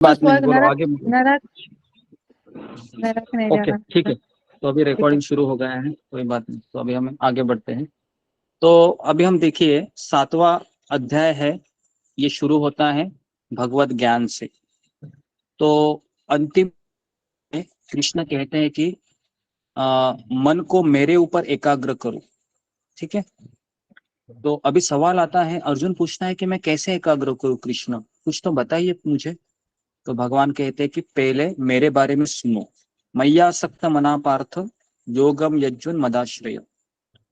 बात नहीं, स्वर्ग बोलो नरक आगे बोलो। नरक नरक नहीं ओके जाना। ठीक है, तो अभी ठीक है। रिकॉर्डिंग शुरू हो गया है, कोई बात नहीं, तो अभी हम आगे बढ़ते हैं। तो अभी हम देखिए 7वां अध्याय है, ये शुरू होता है भगवत ज्ञान से। तो अंतिम में कृष्ण कहते हैं कि मन को मेरे ऊपर एकाग्र करो। ठीक है, तो अभी सवाल आता है, अर्जुन पूछता है कि मैं कैसे एकाग्र करूं कृष्ण, कुछ तो बताइए मुझे। तो भगवान कहते हैं कि पहले मेरे बारे में सुनो। मय्यासक्त मना पार्थ योगम यज्जुन मदाश्रय,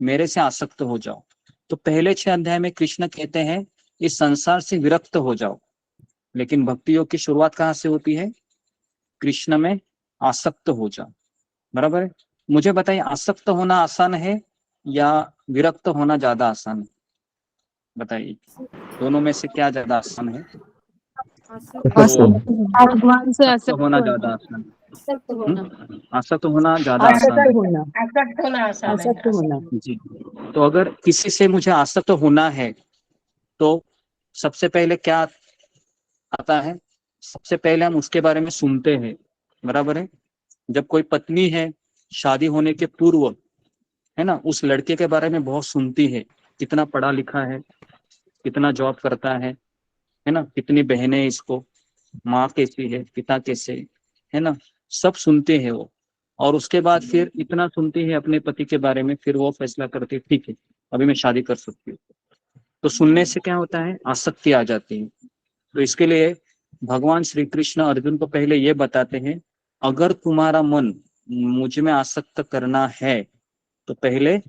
मेरे से आसक्त हो जाओ। तो पहले 6 अध्याय में कृष्ण कहते हैं इस संसार से विरक्त हो जाओ, लेकिन भक्ति योग की शुरुआत कहाँ से होती है? कृष्ण में आसक्त हो जाओ। बराबर है। मुझे बताइए, आसक्त होना आसान है या विरक्त होना ज्यादा आसान है? बताइए, दोनों में से क्या ज्यादा आसान है? तो भगवान से आसक्त आसक्त होना होना। ज्यादा आसान है। आसक्त होना ज्यादा आसान आसक्त है। होना, आसक्त होना आसान है। आसक्त होना। जी, तो अगर किसी से मुझे आसक्त होना है तो सबसे पहले क्या आता है? सबसे पहले हम उसके बारे में सुनते हैं। बराबर है। जब कोई पत्नी है, शादी होने के पूर्व, है ना, उस लड़के के बारे में बहुत सुनती है, कितना पढ़ा लिखा है, कितना जॉब करता है ना, कितनी बहनें इसको, माँ कैसी है, पिता कैसे, है ना, सब सुनते हैं वो। और उसके बाद फिर इतना सुनती है अपने पति के बारे में, फिर वो फैसला करती है ठीक है अभी मैं शादी कर सकती हूँ। तो सुनने से क्या होता है? आसक्ति आ जाती है। तो इसके लिए भगवान श्री कृष्ण अर्जुन को पहले ये बताते हैं, अगर तुम्हारा मन मुझ में आसक्त करना है तो पहले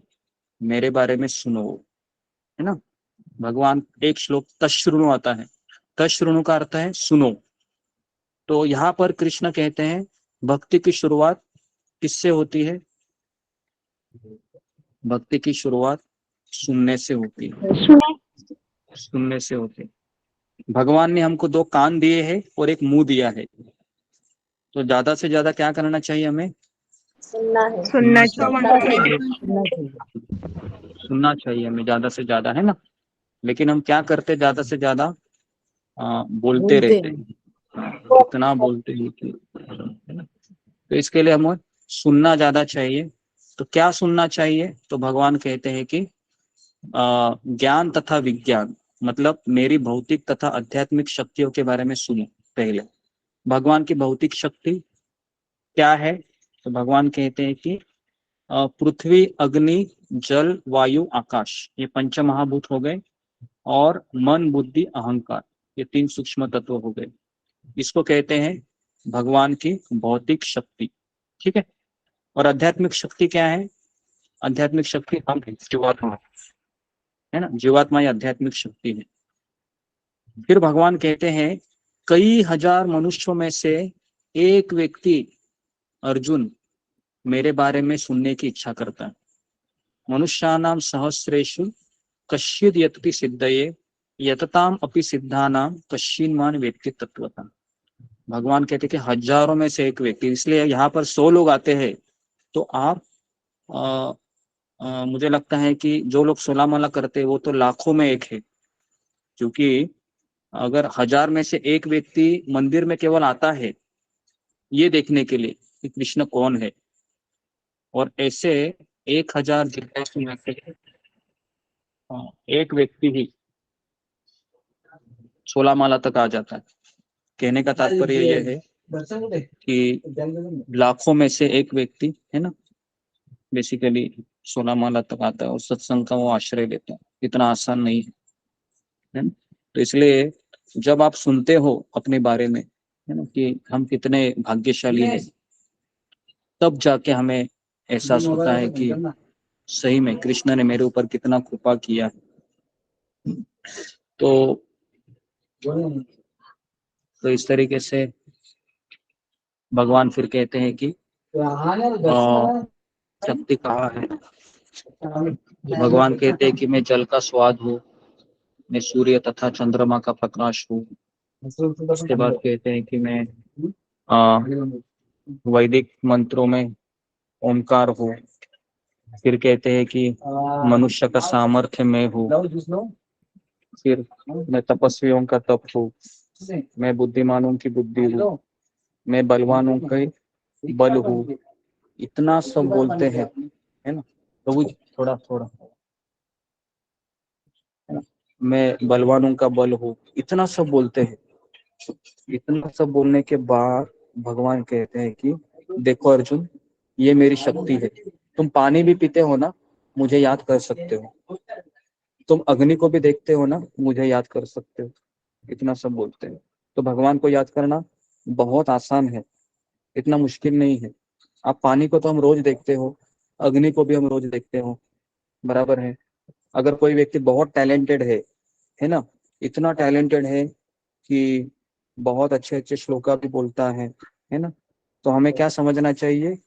मेरे बारे में सुनो, है ना। भगवान एक श्लोक तश्रुणु आता है, तश्रुणु का अर्थ है सुनो। तो यहाँ पर कृष्ण कहते हैं भक्ति की शुरुआत किससे होती है? भक्ति की शुरुआत सुनने से होती है, सुनने से होती है। भगवान ने हमको 2 कान दिए हैं और एक मुंह दिया है, तो ज्यादा से ज्यादा क्या करना चाहिए हमें? सुनना चाहिए। सुनना चाहिए। सुनना चाहिए हमें ज्यादा से ज्यादा, है ना। लेकिन हम क्या करते ज्यादा से ज्यादा? बोलते बोलते रहते हैं। हैं, इतना बोलते हैं कि, है ना। तो इसके लिए हमें सुनना ज्यादा चाहिए। तो क्या सुनना चाहिए? तो भगवान कहते हैं कि ज्ञान तथा विज्ञान, मतलब मेरी भौतिक तथा आध्यात्मिक शक्तियों के बारे में सुनो पहले। भगवान की भौतिक शक्ति क्या है? तो भगवान कहते हैं कि पृथ्वी, अग्नि, जल, वायु, आकाश, ये पंच महाभूत हो गए, और मन, बुद्धि, अहंकार, ये 3 सूक्ष्म तत्व हो गए। इसको कहते हैं भगवान की भौतिक शक्ति। ठीक है। और आध्यात्मिक शक्ति क्या है? आध्यात्मिक शक्ति हम हैं, जीवात्मा, है ना, जीवात्मा ही आध्यात्मिक शक्ति है। फिर भगवान कहते हैं कई हजार मनुष्यों में से एक व्यक्ति, अर्जुन, मेरे बारे में सुनने की इच्छा करता है। मनुष्यानाम सहस्रेषु कश्चिद् यतति सिद्धये यतताम अपि सिद्धानाम कश्चिन्मान् वेत्ति तत्वतः। भगवान कहते हैं कि हजारों में से एक व्यक्ति, इसलिए यहाँ पर 100 लोग आते हैं तो आप मुझे लगता है कि जो लोग 16 माला करते हैं वो तो लाखों में एक है। क्योंकि अगर 1000 में से एक व्यक्ति मंदिर में केवल आता है ये देखने के लिए कि कृष्ण कौन है, और ऐसे 1000 जिज्ञासु में से एक व्यक्ति ही 16 माला तक आ जाता है। कहने का तात्पर्य यह है कि लाखों में से एक व्यक्ति, है ना, बेसिकली 16 माला तक आता है और सत्संग का वो आश्रय लेता है। इतना आसान नहीं है ना। तो इसलिए जब आप सुनते हो अपने बारे में, है ना, कि हम कितने भाग्यशाली हैं, तब जाके हमें एहसास होता है कि सही में कृष्ण ने मेरे ऊपर कितना कृपा किया है। तो इस तरीके से भगवान फिर कहते हैं कि शक्ति कहाँ है? भगवान कहते हैं कि मैं जल का स्वाद हूँ, मैं सूर्य तथा चंद्रमा का प्रकाश हूँ। उसके बाद कहते हैं कि मैं वैदिक मंत्रों में ओंकार हूँ। फिर कहते हैं कि मनुष्य का सामर्थ्य मैं हूँ। फिर मैं तपस्वियों का तप हूँ। मैं बुद्धिमानों की बुद्धि हूँ, मैं बलवानों के बल हूँ, इतना सब बोलते हैं, है ना। तो वो थोड़ा थोड़ा, है ना, मैं बलवानों का बल हूँ, इतना सब बोलते हैं। इतना सब बोलने के बाद भगवान कहते हैं कि देखो अर्जुन, ये मेरी शक्ति है। तुम पानी भी पीते हो ना, मुझे याद कर सकते हो। तुम अग्नि को भी देखते हो ना, मुझे याद कर सकते हो। इतना सब बोलते हैं। तो भगवान को याद करना बहुत आसान है, इतना मुश्किल नहीं है। आप पानी को तो हम रोज देखते हो, अग्नि को भी हम रोज देखते हो, बराबर है। अगर कोई व्यक्ति बहुत टैलेंटेड है ना, इतना टैलेंटेड है कि बहुत अच्छे अच्छे श्लोका भी बोलता है ना, तो हमें क्या समझना चाहिए,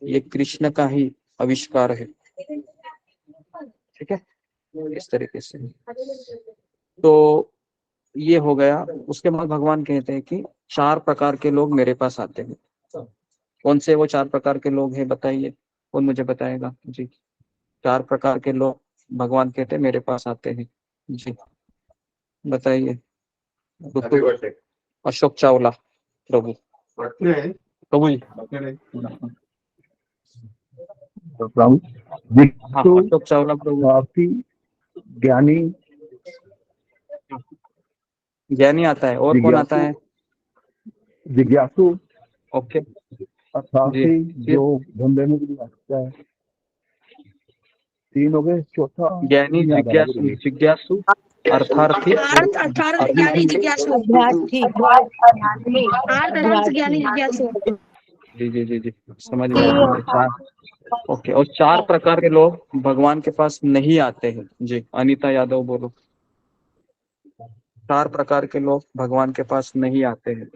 ये कृष्ण का ही आविष्कार है। ठीक है, इस तरीके से। तो ये हो गया। उसके बाद भगवान कहते हैं कि 4 प्रकार के लोग मेरे पास आते हैं। कौन से वो 4 प्रकार के लोग हैं, बताइए, कौन मुझे बताएगा जी। 4 प्रकार के लोग भगवान कहते हैं मेरे पास आते हैं जी, बताइए। अशोक चावला प्रभु, प्रभु जी। प्रभु हाँ, जिज्ञासु, अशोक चावला प्रभु। काफी ज्ञानी, ज्ञानी आता है, और कौन आता है? जिज्ञासु, ओके जी, अर्थार्थी, फिर जो धंधे में भी लगता है। 3 हो गए, चौथा ज्ञानी, नहीं याद आ रहा जिज्ञासु, मुझे। जिज्ञासु, अर्थार्थी, ज्ञानी जिज्ञासु। अभ्यार्थी। ज्ञानी जिज्ञासु। जी जी जी जी, समझ गया समझ गया। 4, ओके। और 4 प्रकार के लोग भगवान के पास नहीं आते हैं जी। अनीता यादव बोलो। 4 प्रकार के लोग भगवान के पास नहीं आते हैं।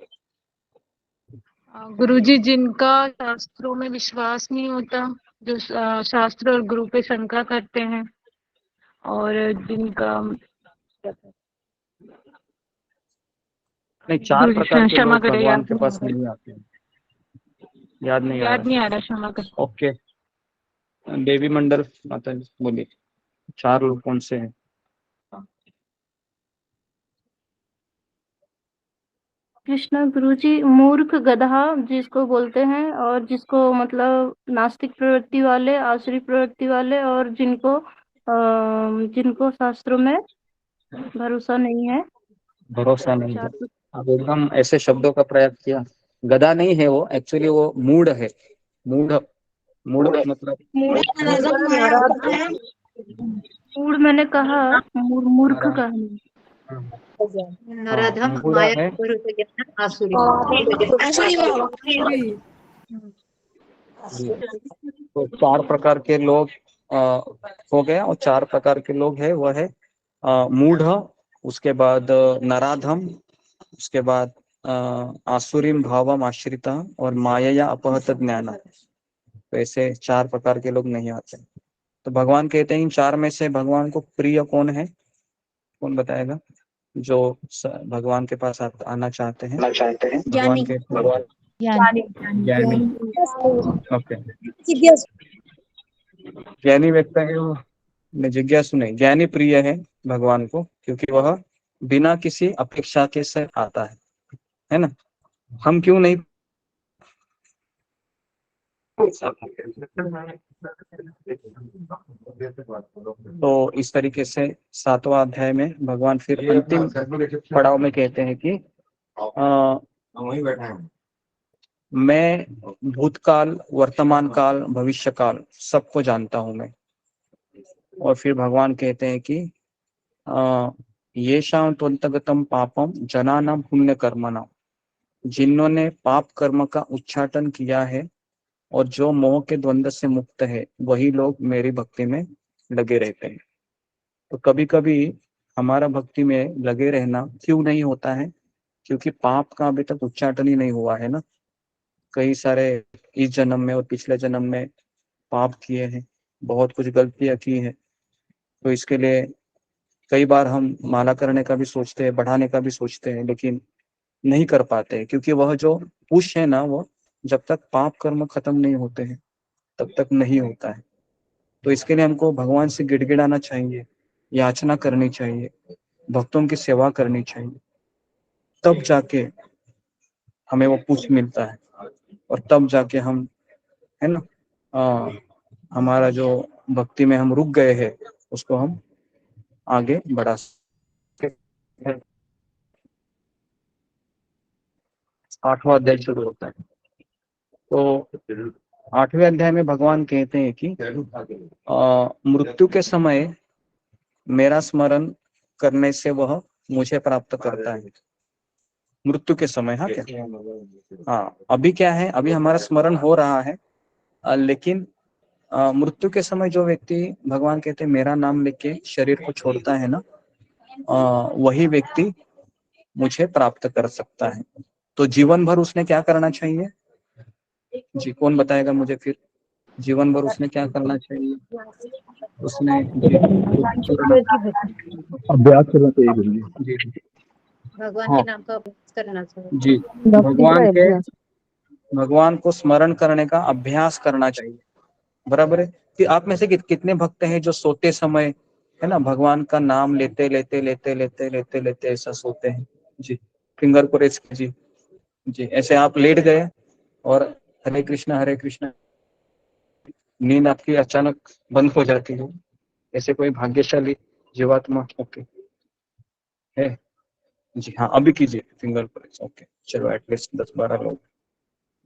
गुरुजी, जिनका शास्त्रों में विश्वास नहीं होता, जो शास्त्र और गुरु पे शंका करते हैं, और जिनका नहीं, 4 गुरुजी प्रकार के क्षमा लोग करें, भगवान याद के नहीं पास आ नहीं रहा। आते हैं। याद नहीं आ याद नहीं रहा, आ रहा, क्षमा करें। ओके। देवी मंडल माता जी बोलिए, 4 लोग कौन से हैं? कृष्णा गुरुजी, मूर्ख, गधा जिसको बोलते हैं, और जिसको मतलब नास्तिक प्रवृत्ति वाले, आसुरी प्रवृत्ति वाले, और जिनको शास्त्रों में भरोसा नहीं है। भरोसा नहीं है। 4। अब एकदम ऐसे शब्दों का प्रयोग किया। गधा नहीं है वो, एक्चुअली वो मूढ़ है। मूढ़, मूढ़ मतलब मूड मैंने कहा, मूर्ख नारायण। का नहीं। नराधम, मूढ़ माया है। आसुरी। तो 4 प्रकार के लोग आ, हो गया। और 4 प्रकार के लोग है, वह है मूढ़, उसके बाद नराधम, उसके बाद आसुरीम भावम आश्रिता, और माया अपहत ज्ञान। तो ऐसे 4 प्रकार के लोग नहीं आते। तो भगवान कहते हैं इन 4 में से भगवान को प्रिय कौन है, कौन बताएगा? जो भगवान के पास आना चाहते हैं, भगवान के ज्ञानी। ज्ञानी। ओके, ज्ञानी व्यक्ति है वो, जिज्ञासु नहीं, ज्ञानी प्रिय है भगवान को, क्योंकि वह बिना किसी अपेक्षा के से आता है ना। हम क्यों नहीं? तो इस तरीके से 7वां अध्याय में भगवान फिर अंतिम पड़ाव में कहते हैं कि मैं भूतकाल, वर्तमान काल, भविष्य काल सबको जानता हूं मैं। और फिर भगवान कहते हैं कि ये शाम त्वंतगतम पापम जनानाम पुण्य कर्मना, जिन्होंने पाप कर्म का उच्चाटन किया है और जो मोह के द्वंद्व से मुक्त है, वही लोग मेरी भक्ति में लगे रहते हैं। तो कभी कभी हमारा भक्ति में लगे रहना क्यों नहीं होता है? क्योंकि पाप का अभी तक उच्चाटन ही नहीं हुआ है ना। कई सारे इस जन्म में और पिछले जन्म में पाप किए हैं, बहुत कुछ गलतियां की हैं। तो इसके लिए कई बार हम माला करने का भी सोचते हैं, बढ़ाने का भी सोचते हैं, लेकिन नहीं कर पाते, क्योंकि वह जो पुश है ना, वो जब तक पाप कर्म खत्म नहीं होते हैं तब तक नहीं होता है। तो इसके लिए हमको भगवान से गिड़गिड़ाना चाहिए, याचना करनी चाहिए, भक्तों की सेवा करनी चाहिए। तब जाके हमें वो पुष्प मिलता है, और तब जाके हम, है ना, हमारा जो भक्ति में हम रुक गए हैं उसको हम आगे बढ़ा सकते हैं। 8वां अध्याय शुरू होता है। तो 8वें अध्याय में भगवान कहते हैं कि मृत्यु के समय मेरा स्मरण करने से वह मुझे प्राप्त करता है। मृत्यु के समय, हाँ क्या, हाँ अभी क्या है, अभी हमारा स्मरण हो रहा है, लेकिन मृत्यु के समय जो व्यक्ति, भगवान कहते हैं, मेरा नाम लेके शरीर को छोड़ता है ना, वही व्यक्ति मुझे प्राप्त कर सकता है। तो जीवन भर उसने क्या करना चाहिए जी, कौन बताएगा मुझे फिर? जीवन भर उसने क्या करना चाहिए? उसने ईश्वर की भक्ति, अभ्यास करना चाहिए गुरुजी। जी भगवान हाँ के नाम का अभ्यास करना चाहिए। जी, भगवान को स्मरण करने का अभ्यास करना चाहिए। बराबर है कि आप में से कितने भक्त हैं जो सोते समय, है ना, भगवान का नाम लेते लेते लेते लेते लेते लेते ऐसा सोते हैं जी? फिंगर को रेस कीजिए जी। ऐसे आप लेट गए और हरे कृष्णा, नींद आपकी अचानक बंद हो जाती है, ऐसे कोई भाग्यशाली जीवात्मा ओके है जी? हाँ अभी कीजिए फिंगर को रेस। ओके चलो, एटलीस्ट 10-12 लोग,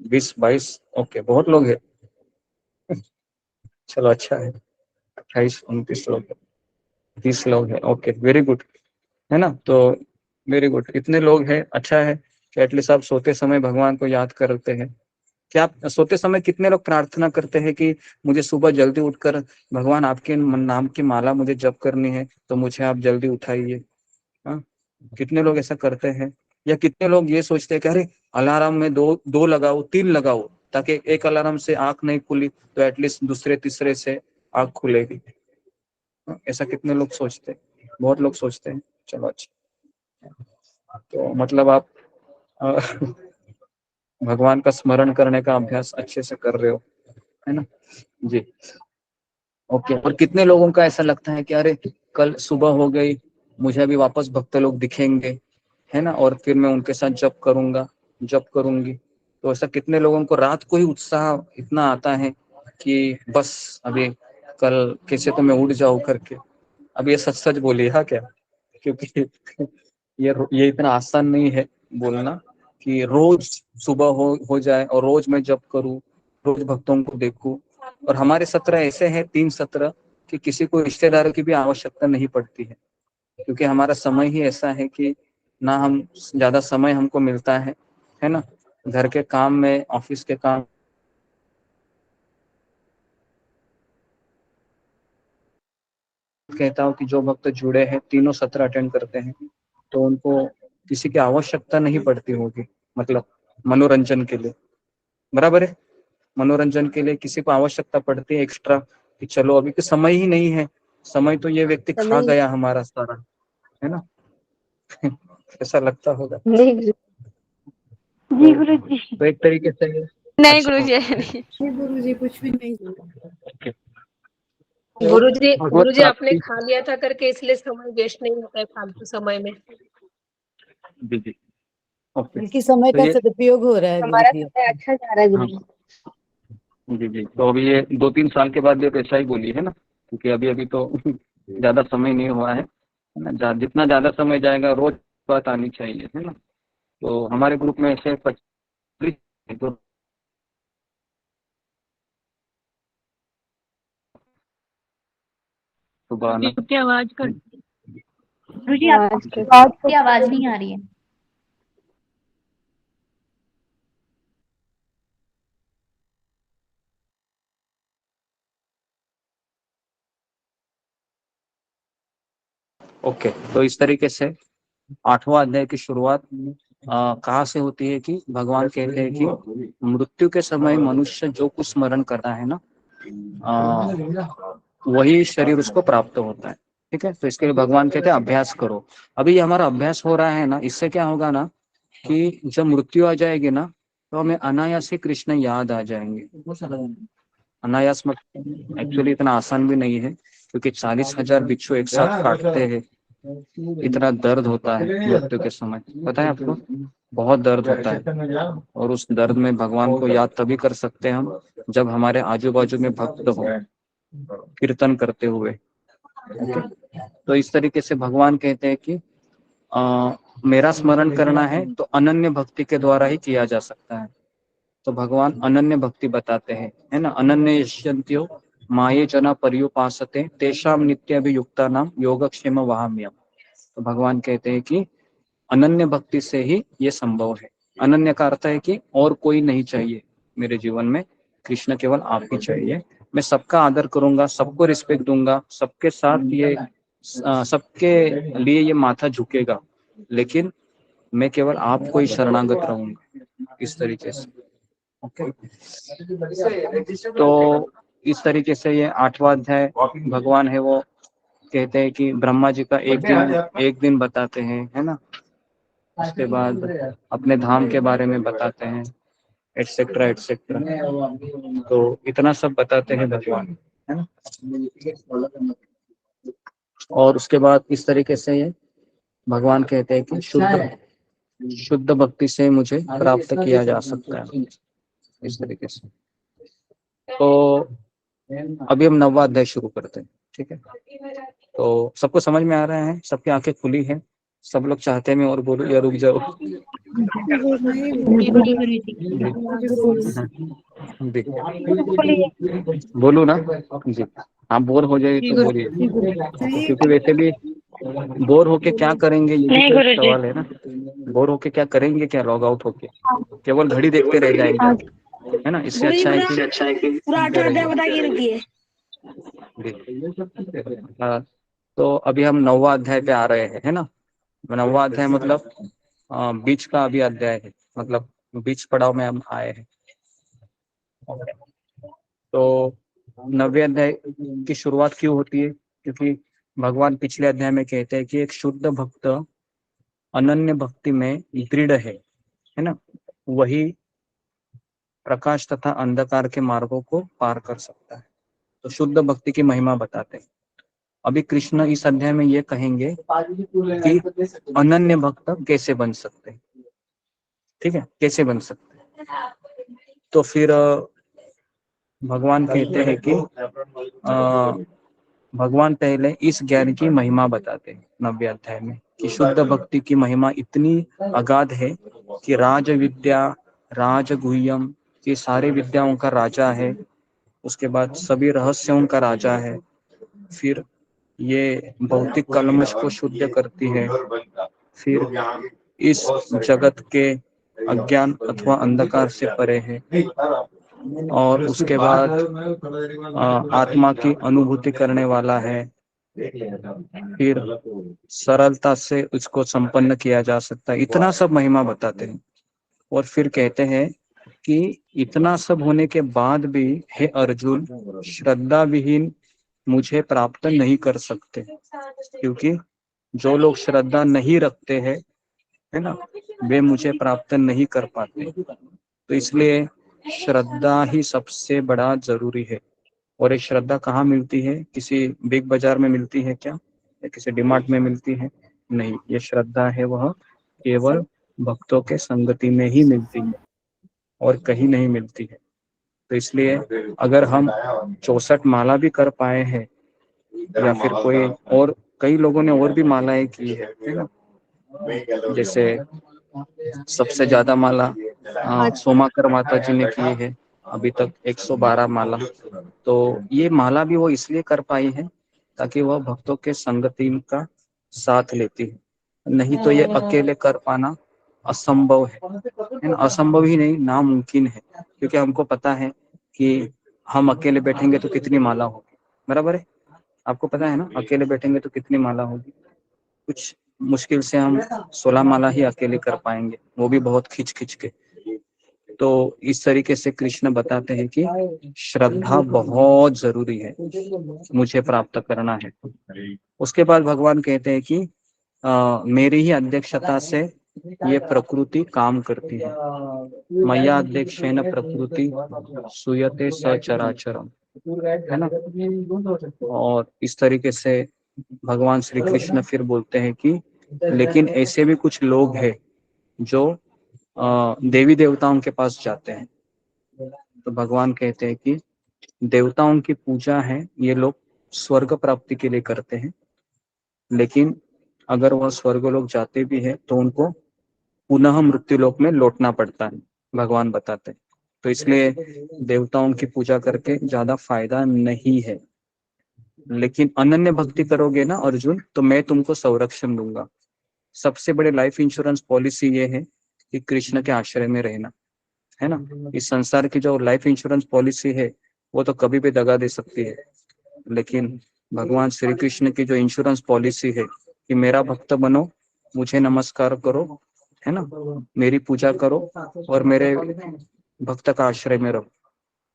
20-22, ओके बहुत लोग हैं। चलो अच्छा है, 28-29 लोग, 30 लोग हैं, ओके वेरी गुड, है ना? तो वेरी गुड, इतने लोग हैं, अच्छा है कि एटलीस्ट आप सोते समय भगवान को याद करते हैं। क्या आप सोते समय कितने लोग प्रार्थना करते हैं कि मुझे सुबह जल्दी उठकर भगवान आपके नाम की माला मुझे जप करनी है, तो मुझे आप जल्दी उठाइए? हाँ, कितने लोग ऐसा करते हैं? या कितने लोग ये सोचते हैं कि अरे अलार्म में दो लगाओ, 3 लगाओ, ताकि एक अलार्म से आंख नहीं खुली तो एटलीस्ट दूसरे तीसरे से आंख खुलेगी। ऐसा कितने लोग सोचते हैं? बहुत लोग सोचते हैं। चलो अच्छा, तो मतलब आप भगवान का स्मरण करने का अभ्यास अच्छे से कर रहे हो, है ना जी? ओके। और कितने लोगों का ऐसा लगता है कि अरे कल सुबह हो गई, मुझे अभी वापस भक्त लोग दिखेंगे, है ना, और फिर मैं उनके साथ जप करूंगा, जप करूंगी। तो ऐसा कितने लोगों को रात को ही उत्साह इतना आता है कि बस अभी कल कैसे तो मैं उठ जाऊं करके। अब ये सच सच बोलिए, हाँ क्या? क्योंकि ये इतना आसान नहीं है बोलना कि रोज सुबह हो जाए और रोज मैं जप करूं, रोज भक्तों को देखूं। और हमारे सत्र ऐसे हैं, 3 सत्र, कि किसी को रिश्तेदारों की भी आवश्यकता नहीं पड़ती है, क्योंकि हमारा समय ही ऐसा है कि ना हम ज्यादा समय हमको मिलता है ना, घर के काम में, ऑफिस के काम। कहता हूँ कि जो भक्त जुड़े हैं, तीनों सत्र अटेंड करते हैं, तो उनको किसी की आवश्यकता नहीं पड़ती होगी, मतलब मनोरंजन के लिए। बराबर है, मनोरंजन के लिए किसी को आवश्यकता पड़ती है एक्स्ट्रा कि चलो अभी तो समय ही नहीं है, समय तो ये व्यक्ति खा गया हमारा सारा, है ना? ऐसा लगता होगा नहीं जी गुरुजी। तो एक तरीके से नहीं अच्छा, गुरुजी नहीं। गुरुजी कुछ भी नहीं। ओके। गुरुजी भगवत गुरुजी आपने प्राप्ति, खा लिया था करके इसलिए समय वेस्ट नहीं होता है फालतू समय में। जी जी, ओके। बल्कि समय तो का ये सदुपयोग हो रहा है हमारा गुरुजी। समय अच्छा जा रहा है हाँ गुरुजी। जी जी, तो अभी ये 2-3 साल के बाद ये ऐसा ही बोली है ना, क्योंकि अभी अभी तो ज्यादा समय नहीं हुआ है ना, जितना ज्यादा समय जाएगा रोज बात आनी चाहिए, है ना? तो हमारे ग्रुप में ऐसे 25 तो सुबह ना, की आवाज कर गुरुजी आज आपकी आवाज नहीं आ रही है। ओके। तो इस तरीके से 8वां अध्याय की शुरुआत कहाँ से होती है कि भगवान कहते हैं कि मृत्यु के समय मनुष्य जो कुछ स्मरण करता है ना, वही शरीर उसको प्राप्त होता है। ठीक है, तो इसके लिए भगवान कहते हैं अभ्यास करो। अभी ये हमारा अभ्यास हो रहा है ना, इससे क्या होगा ना कि जब मृत्यु आ जाएगी ना, तो हमें अनायास ही कृष्ण याद आ जाएंगे। अनायास मतलब एक्चुअली इतना आसान भी नहीं है, क्योंकि 40,000 बिच्छू एक साथ काटते हैं, इतना दर्द होता है मृत्यु के समय, पता है आपको, बहुत दर्द होता है। और उस दर्द में भगवान को याद तभी कर सकते हैं हम जब हमारे आजू बाजू में भक्त हो कीर्तन करते हुए। तो इस तरीके से भगवान कहते हैं कि मेरा स्मरण करना है तो अनन्य भक्ति के द्वारा ही किया जा सकता है। तो भगवान अनन्य भक्ति बताते हैं, है ना। अनन्य यश्यन्त्यो माये जना पर्युपासते तेषाम नित्याभियुक्ता नाम योगक्षेम वहाम्यहम्। तो भगवान कहते हैं कि अनन्य भक्ति से ही ये संभव है। अनन्य का अर्थ है कि और कोई नहीं चाहिए मेरे जीवन में, कृष्ण केवल आप ही चाहिए। मैं सबका आदर करूंगा, सबको रिस्पेक्ट दूंगा, सबके साथ ये सबके लिए ये माथा झुकेगा, लेकिन मैं केवल आपको ही शरणागत रहूंगा, इस तरीके से। ओके, तो इस तरीके से ये 8वां अध्याय भगवान है वो कहते हैं कि ब्रह्मा जी का एक दिन बताते हैं, है ना। उसके बाद अपने धाम के बारे में बताते हैं, एटसेट्रा एटसेट्रा। तो इतना सब बताते हैं भगवान, है ना। और उसके बाद इस तरीके से ये भगवान कहते हैं कि शुद्ध भक्ति से मुझे प्राप्त किया जा सकता है, इस तरीके से। तो अभी हम 9वां अध्याय शुरू करते हैं, ठीक है। तो सबको समझ में आ रहा है, सबकी आंखें खुली हैं, सब लोग चाहते हैं मैं और बोलूं या रुक जाओ? बोलू ना जी, आप बोर हो जाए तो बोलिए, क्योंकि वैसे भी बोर होके क्या करेंगे ये भी तो एक सवाल है ना। बोर होके क्या करेंगे, क्या लॉग आउट होके केवल घड़ी देखते रह जाएंगे, है ना। इससे अच्छा है कि तो अभी हम 9वां अध्याय पे आ रहे हैं, है ना। 9वां अध्याय मतलब बीच का अभी अध्याय है, मतलब बीच पड़ाव में हम आए हैं। तो 9वें अध्याय की शुरुआत क्यों होती है? क्योंकि भगवान पिछले अध्याय में कहते हैं कि एक शुद्ध भक्त अनन्य भक्ति में दृढ़ है ना, वही प्रकाश तथा अंधकार के मार्गों को पार कर सकता है। तो शुद्ध भक्ति की महिमा बताते हैं। अभी कृष्ण इस अध्याय में ये कहेंगे कि अनन्य भक्त कैसे बन सकते हैं, ठीक है, कैसे बन सकते हैं। तो फिर भगवान कहते हैं कि भगवान पहले इस ज्ञान की महिमा बताते हैं 9वें अध्याय में, कि शुद्ध भक्ति की महिमा इतनी अगाध है कि राज विद्या, राज गुह्यम, ये सारे विद्याओं का राजा है। उसके बाद सभी रहस्यों का राजा है। फिर ये भौतिक कलमश को शुद्ध करती है। फिर इस जगत के अज्ञान अथवा अंधकार से परे है। और उसके बाद आत्मा की अनुभूति करने वाला है। फिर सरलता से उसको संपन्न किया जा सकता है। इतना सब महिमा बताते हैं। और फिर कहते हैं कि इतना सब होने के बाद भी हे अर्जुन, श्रद्धा विहीन मुझे प्राप्त नहीं कर सकते, क्योंकि जो लोग श्रद्धा नहीं रखते हैं, है ना, वे मुझे प्राप्त नहीं कर पाते। तो इसलिए श्रद्धा ही सबसे बड़ा जरूरी है। और ये श्रद्धा कहाँ मिलती है? किसी बिग बाजार में मिलती है क्या, या किसी डीमार्ट में मिलती है? नहीं, ये श्रद्धा है वह केवल भक्तों के संगति में ही मिलती है और कहीं नहीं मिलती है। तो इसलिए अगर हम 64 माला भी कर पाए हैं, या फिर कोई और, कई लोगों ने और भी मालाएं की है ना, जैसे सबसे ज्यादा माला सोमाकर माता जी ने की है, अभी तक 112 माला। तो ये माला भी वो इसलिए कर पाई है ताकि वह भक्तों के संगति का साथ लेती है, नहीं तो ये अकेले कर पाना असंभव है ना। असंभव ही नहीं, नामुमकिन है, क्योंकि हमको पता है कि हम अकेले बैठेंगे तो कितनी माला होगी, बराबर है। आपको पता है ना, अकेले बैठेंगे तो कितनी माला होगी। कुछ मुश्किल से हम 16 माला ही अकेले कर पाएंगे, वो भी बहुत खिंच खिंच के। तो इस तरीके से कृष्ण बताते हैं कि श्रद्धा बहुत जरूरी है मुझे प्राप्त करना है। उसके बाद भगवान कहते हैं कि मेरी ही अध्यक्षता से ये प्रकृति काम करती है। मया अध्यक्षेन प्रकृति सूयते सचराचरम, है ना। और इस तरीके से भगवान श्री कृष्ण फिर बोलते हैं कि लेकिन ऐसे भी कुछ लोग हैं जो देवी देवताओं के पास जाते हैं। तो भगवान कहते हैं कि देवताओं की पूजा है ये लोग स्वर्ग प्राप्ति के लिए करते हैं, लेकिन अगर वह स्वर्ग लोग जाते भी है तो उनको पुनः मृत्यु लोक में लौटना पड़ता है, भगवान बताते हैं। तो इसलिए देवताओं की पूजा करके ज्यादा फायदा नहीं है। लेकिन अनन्य भक्ति करोगे ना अर्जुन, तो मैं तुमको संरक्षण दूंगा। सबसे बड़े लाइफ इंश्योरेंस पॉलिसी ये है कि कृष्ण के आश्रय में रहना, है ना। इस संसार की जो लाइफ इंश्योरेंस पॉलिसी है वो तो कभी भी दगा दे सकती है, लेकिन भगवान श्री कृष्ण की जो इंश्योरेंस पॉलिसी है कि मेरा भक्त बनो, मुझे नमस्कार करो, है ना, मेरी पूजा करो और मेरे भक्त का आश्रय में रहो,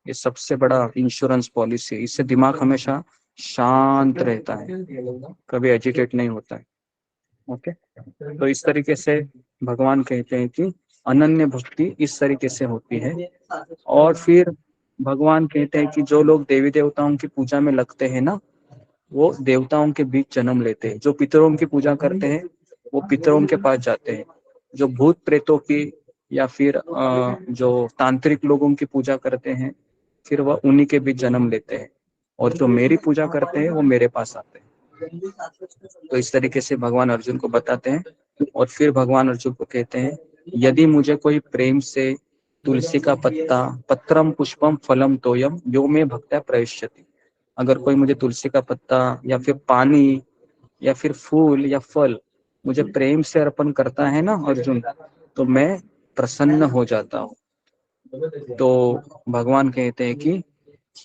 ये सबसे बड़ा इंश्योरेंस पॉलिसी है। इससे दिमाग हमेशा शांत रहता है, कभी एजिटेट नहीं होता है। ओके, तो इस तरीके से भगवान कहते हैं कि अनन्य भक्ति इस तरीके से होती है। और फिर भगवान कहते हैं कि जो लोग देवी देवताओं की पूजा में लगते हैं ना, वो देवताओं के बीच जन्म लेते हैं। जो पितरों की पूजा करते हैं वो पितरों के पास जाते हैं। जो भूत प्रेतों की या फिर जो तांत्रिक लोगों की पूजा करते हैं, फिर वह उन्हीं के बीच जन्म लेते हैं। और जो मेरी पूजा करते हैं वो मेरे पास आते हैं। तो इस तरीके से भगवान अर्जुन को बताते हैं। और फिर भगवान अर्जुन को कहते हैं, यदि मुझे कोई प्रेम से तुलसी का पत्ता, पत्रम पुष्पम फलम तोयम यो में भक्त्या प्रयश्यति, अगर कोई मुझे तुलसी का पत्ता या फिर पानी या फिर फूल या फल मुझे प्रेम से अर्पण करता है ना अर्जुन, तो मैं प्रसन्न हो जाता हूँ। तो भगवान कहते हैं कि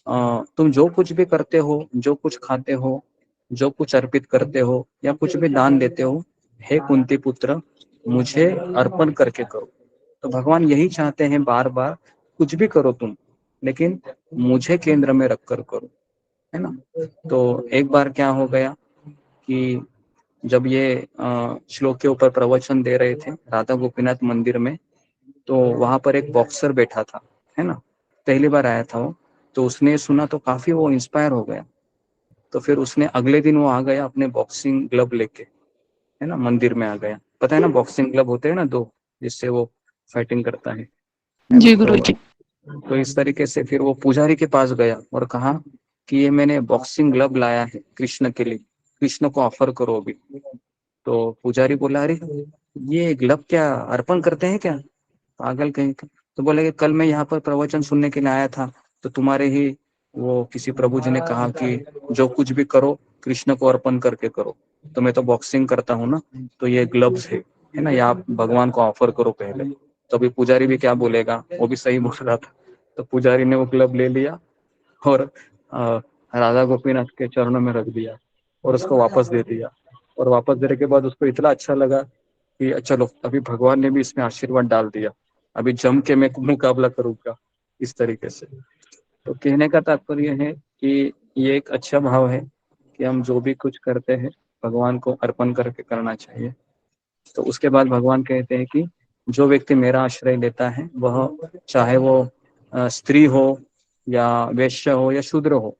तुम जो कुछ भी करते हो, जो कुछ खाते हो, जो कुछ अर्पित करते हो या कुछ भी दान देते हो, हे कुंती पुत्र, मुझे अर्पण करके करो। तो भगवान यही चाहते हैं बार बार, कुछ भी करो तुम, लेकिन मुझे केंद्र में रखकर करो, है ना। तो एक बार क्या हो गया कि जब ये श्लोक के ऊपर प्रवचन दे रहे थे राधा गोपीनाथ मंदिर में, तो वहां पर एक बॉक्सर बैठा था, है ना, पहली बार आया था वो। तो उसने सुना तो काफी वो इंस्पायर हो गया। तो फिर उसने अगले दिन वो आ गया अपने बॉक्सिंग ग्लव लेके, है ना, मंदिर में आ गया। पता है ना बॉक्सिंग ग्लव होते हैं ना दो, जिससे वो फाइटिंग करता है ना। जी गुरु जी। तो इस तरीके से फिर वो पुजारी के पास गया और कहा कि ये मैंने बॉक्सिंग ग्लव लाया है कृष्ण के लिए, कृष्ण को ऑफर करो अभी। तो पुजारी बोला, अरे ये ग्लव क्या अर्पण करते हैं क्या, पागल कहीं के। तो बोले कि कल मैं यहाँ पर प्रवचन सुनने के लिए आया था, तो तुम्हारे ही वो किसी प्रभु जी ने कहा कि जो कुछ भी करो कृष्ण को अर्पण करके करो। तो मैं तो बॉक्सिंग करता हूँ ना, तो ये ग्लव्स है ना, ये आप भगवान को ऑफर करो पहले। तो अभी पुजारी भी क्या बोलेगा, वो भी सही बोल रहा था। तो पुजारी ने वो ग्लव ले लिया और राधा गोपीनाथ के चरणों में रख दिया और उसको वापस दे दिया। और वापस देने के बाद उसको इतना अच्छा लगा कि चलो अभी भगवान ने भी इसमें आशीर्वाद डाल दिया, अभी जम के मैं मुकाबला करूंगा, इस तरीके से। तो कहने का तात्पर्य है कि ये एक अच्छा भाव है कि हम जो भी कुछ करते हैं भगवान को अर्पण करके करना चाहिए। तो उसके बाद भगवान कहते हैं कि जो व्यक्ति मेरा आश्रय लेता है, वह चाहे वो स्त्री हो या वैश्य हो या शूद्र हो,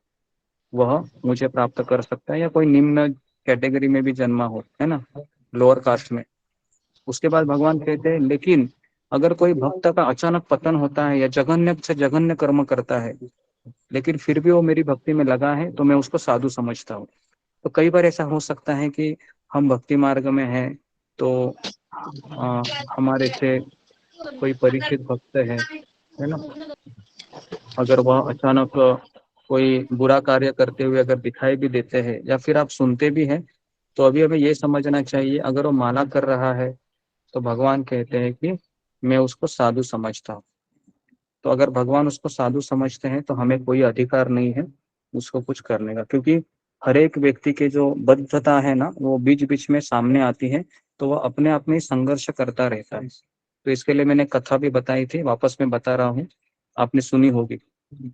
वह मुझे प्राप्त कर सकता है, या कोई निम्न कैटेगरी में भी जन्मा हो, है ना, लोअर कास्ट में। उसके बाद भगवान कहते हैं, लेकिन अगर कोई भक्त का अचानक पतन होता है या जघन्य से जघन्य कर्म करता है, लेकिन फिर भी वो मेरी भक्ति में लगा है, तो मैं उसको साधु समझता हूँ। तो कई बार ऐसा हो सकता है कि हम भक्ति मार्ग में हैं, तो हमारे से कोई परिचित भक्त है ना, अगर वह अचानक कोई बुरा कार्य करते हुए अगर दिखाई भी देते हैं या फिर आप सुनते भी हैं, तो अभी हमें ये समझना चाहिए, अगर वो माला कर रहा है तो भगवान कहते हैं कि मैं उसको साधु समझता हूँ। तो अगर भगवान उसको साधु समझते हैं तो हमें कोई अधिकार नहीं है उसको कुछ करने का, क्योंकि हर एक व्यक्ति के जो बद्धता है ना, वो बीच बीच में सामने आती है, तो वह अपने आप में संघर्ष करता रहता है। तो इसके लिए मैंने कथा भी बताई थी, वापस में बता रहा हूँ, आपने सुनी होगी,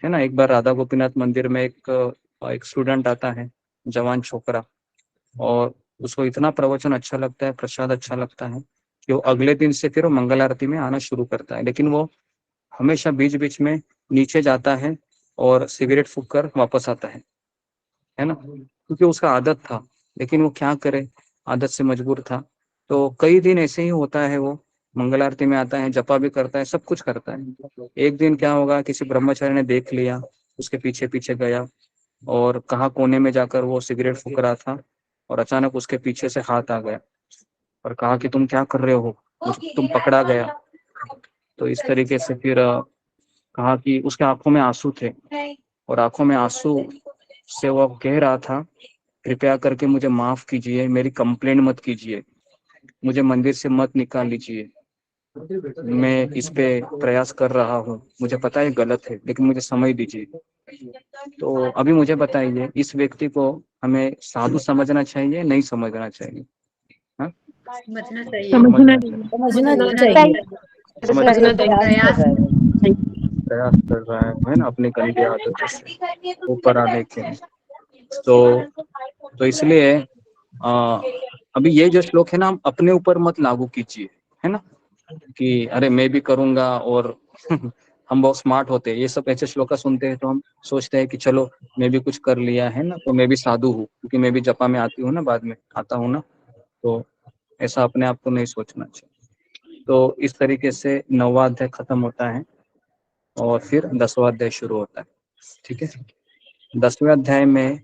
है ना। एक बार राधा गोपीनाथ मंदिर में एक स्टूडेंट आता है, जवान छोकरा, और उसको इतना प्रवचन अच्छा लगता है, प्रसाद अच्छा लगता है कि वो अगले दिन से फिर वो मंगल आरती में आना शुरू करता है। लेकिन वो हमेशा बीच बीच में नीचे जाता है और सिगरेट फूंक कर वापस आता है ना, क्योंकि उसका आदत था। लेकिन वो क्या करे, आदत से मजबूर था। तो कई दिन ऐसे ही होता है, वो मंगल आरती में आता है, जपा भी करता है, सब कुछ करता है। एक दिन क्या होगा, किसी ब्रह्मचारी ने देख लिया, उसके पीछे पीछे गया और कहा कोने में जाकर वो सिगरेट फूक रहा था, और अचानक उसके पीछे से हाथ आ गया और कहा कि तुम क्या कर रहे हो, तुम पकड़ा गया। तो इस तरीके से फिर कहा कि उसके आंखों में आंसू थे, और आंखों में आंसू से वो कह रहा था, कृपया करके मुझे माफ कीजिए, मेरी कंप्लेंट मत कीजिए, मुझे मंदिर से मत निकाल लीजिए, मैं इस पे प्रयास कर रहा हूँ, मुझे पता है गलत है, लेकिन मुझे समय दीजिए। तो अभी मुझे बताइए, इस व्यक्ति को हमें साधु समझना चाहिए, नहीं समझना चाहिए? हाँ? समझना चाहिए। समझना चाहिए। समझना समझना चाहिए। चाहिए। समझना समझना चाहिए। प्रयास कर रहा है। प्रयास कर रहा है ना, अपनी गंदी आदतों से ऊपर आने के लिए। तो इसलिए अभी ये जो श्लोक है ना, हम अपने ऊपर मत लागू कीजिए, है ना, कि अरे मैं भी करूंगा और हम बहुत स्मार्ट होते हैं, ये सब ऐसे श्लोका सुनते हैं तो हम सोचते हैं कि चलो मैं भी कुछ कर लिया है ना, तो मैं भी साधु हूँ, क्योंकि मैं भी जपा में आती हूँ ना, बाद में आता हूँ ना। तो ऐसा अपने आप को नहीं सोचना चाहिए। तो इस तरीके से 9वां अध्याय खत्म होता है और फिर 10वां अध्याय शुरू होता है। ठीक है, 10वें अध्याय में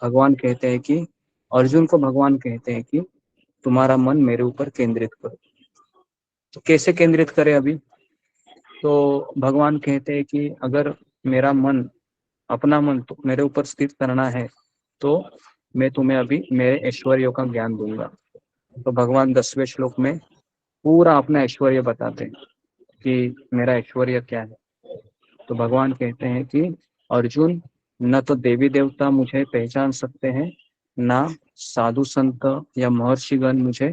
भगवान कहते हैं कि, अर्जुन को भगवान कहते हैं कि तुम्हारा मन मेरे ऊपर केंद्रित करो। तो कैसे केंद्रित करे अभी? तो भगवान कहते हैं कि अगर मेरा मन, अपना मन तो मेरे ऊपर स्थित करना है, तो मैं तुम्हें अभी मेरे ऐश्वर्यों का ज्ञान दूंगा। तो भगवान 10वें श्लोक में पूरा अपना ऐश्वर्य बताते हैं कि मेरा ऐश्वर्य क्या है। तो भगवान कहते हैं कि अर्जुन, न तो देवी देवता मुझे पहचान सकते हैं, ना साधु संत या महर्षिगण मुझे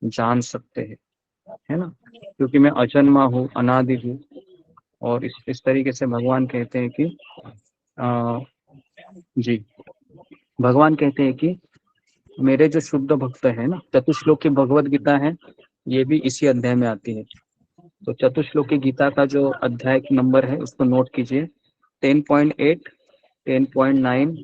जान सकते हैं, है ना, क्योंकि मैं अजन्मा हूँ, अनादि हूँ। और इस तरीके से भगवान कहते हैं कि जी, भगवान कहते हैं कि मेरे जो शुद्ध भक्त है ना, चतुश्लोकी भगवत गीता है, ये भी इसी अध्याय में आती है। तो चतुश्लोकी गीता का जो अध्याय नंबर है उसको नोट कीजिए, 10.8, 10.9,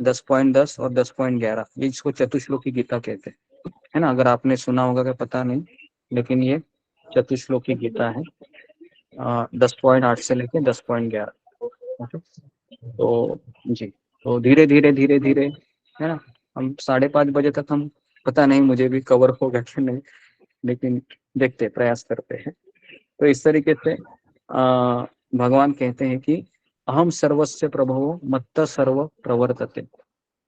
10.10 और 10.11, ये इसको चतुश्लोकी गीता कहते हैं, है ना। अगर आपने सुना होगा कि पता नहीं, लेकिन ये चतुश्लोकी गीता है, 10.8 से लेके 10.11। तो जी, तो धीरे धीरे धीरे धीरे, है ना, हम 5:30 बजे तक, हम पता नहीं मुझे भी कवर होगा कि नहीं, लेकिन देखते, प्रयास करते हैं। तो इस तरीके से भगवान कहते हैं कि अहम सर्वस्य प्रभवो मत्त सर्व प्रवर्तते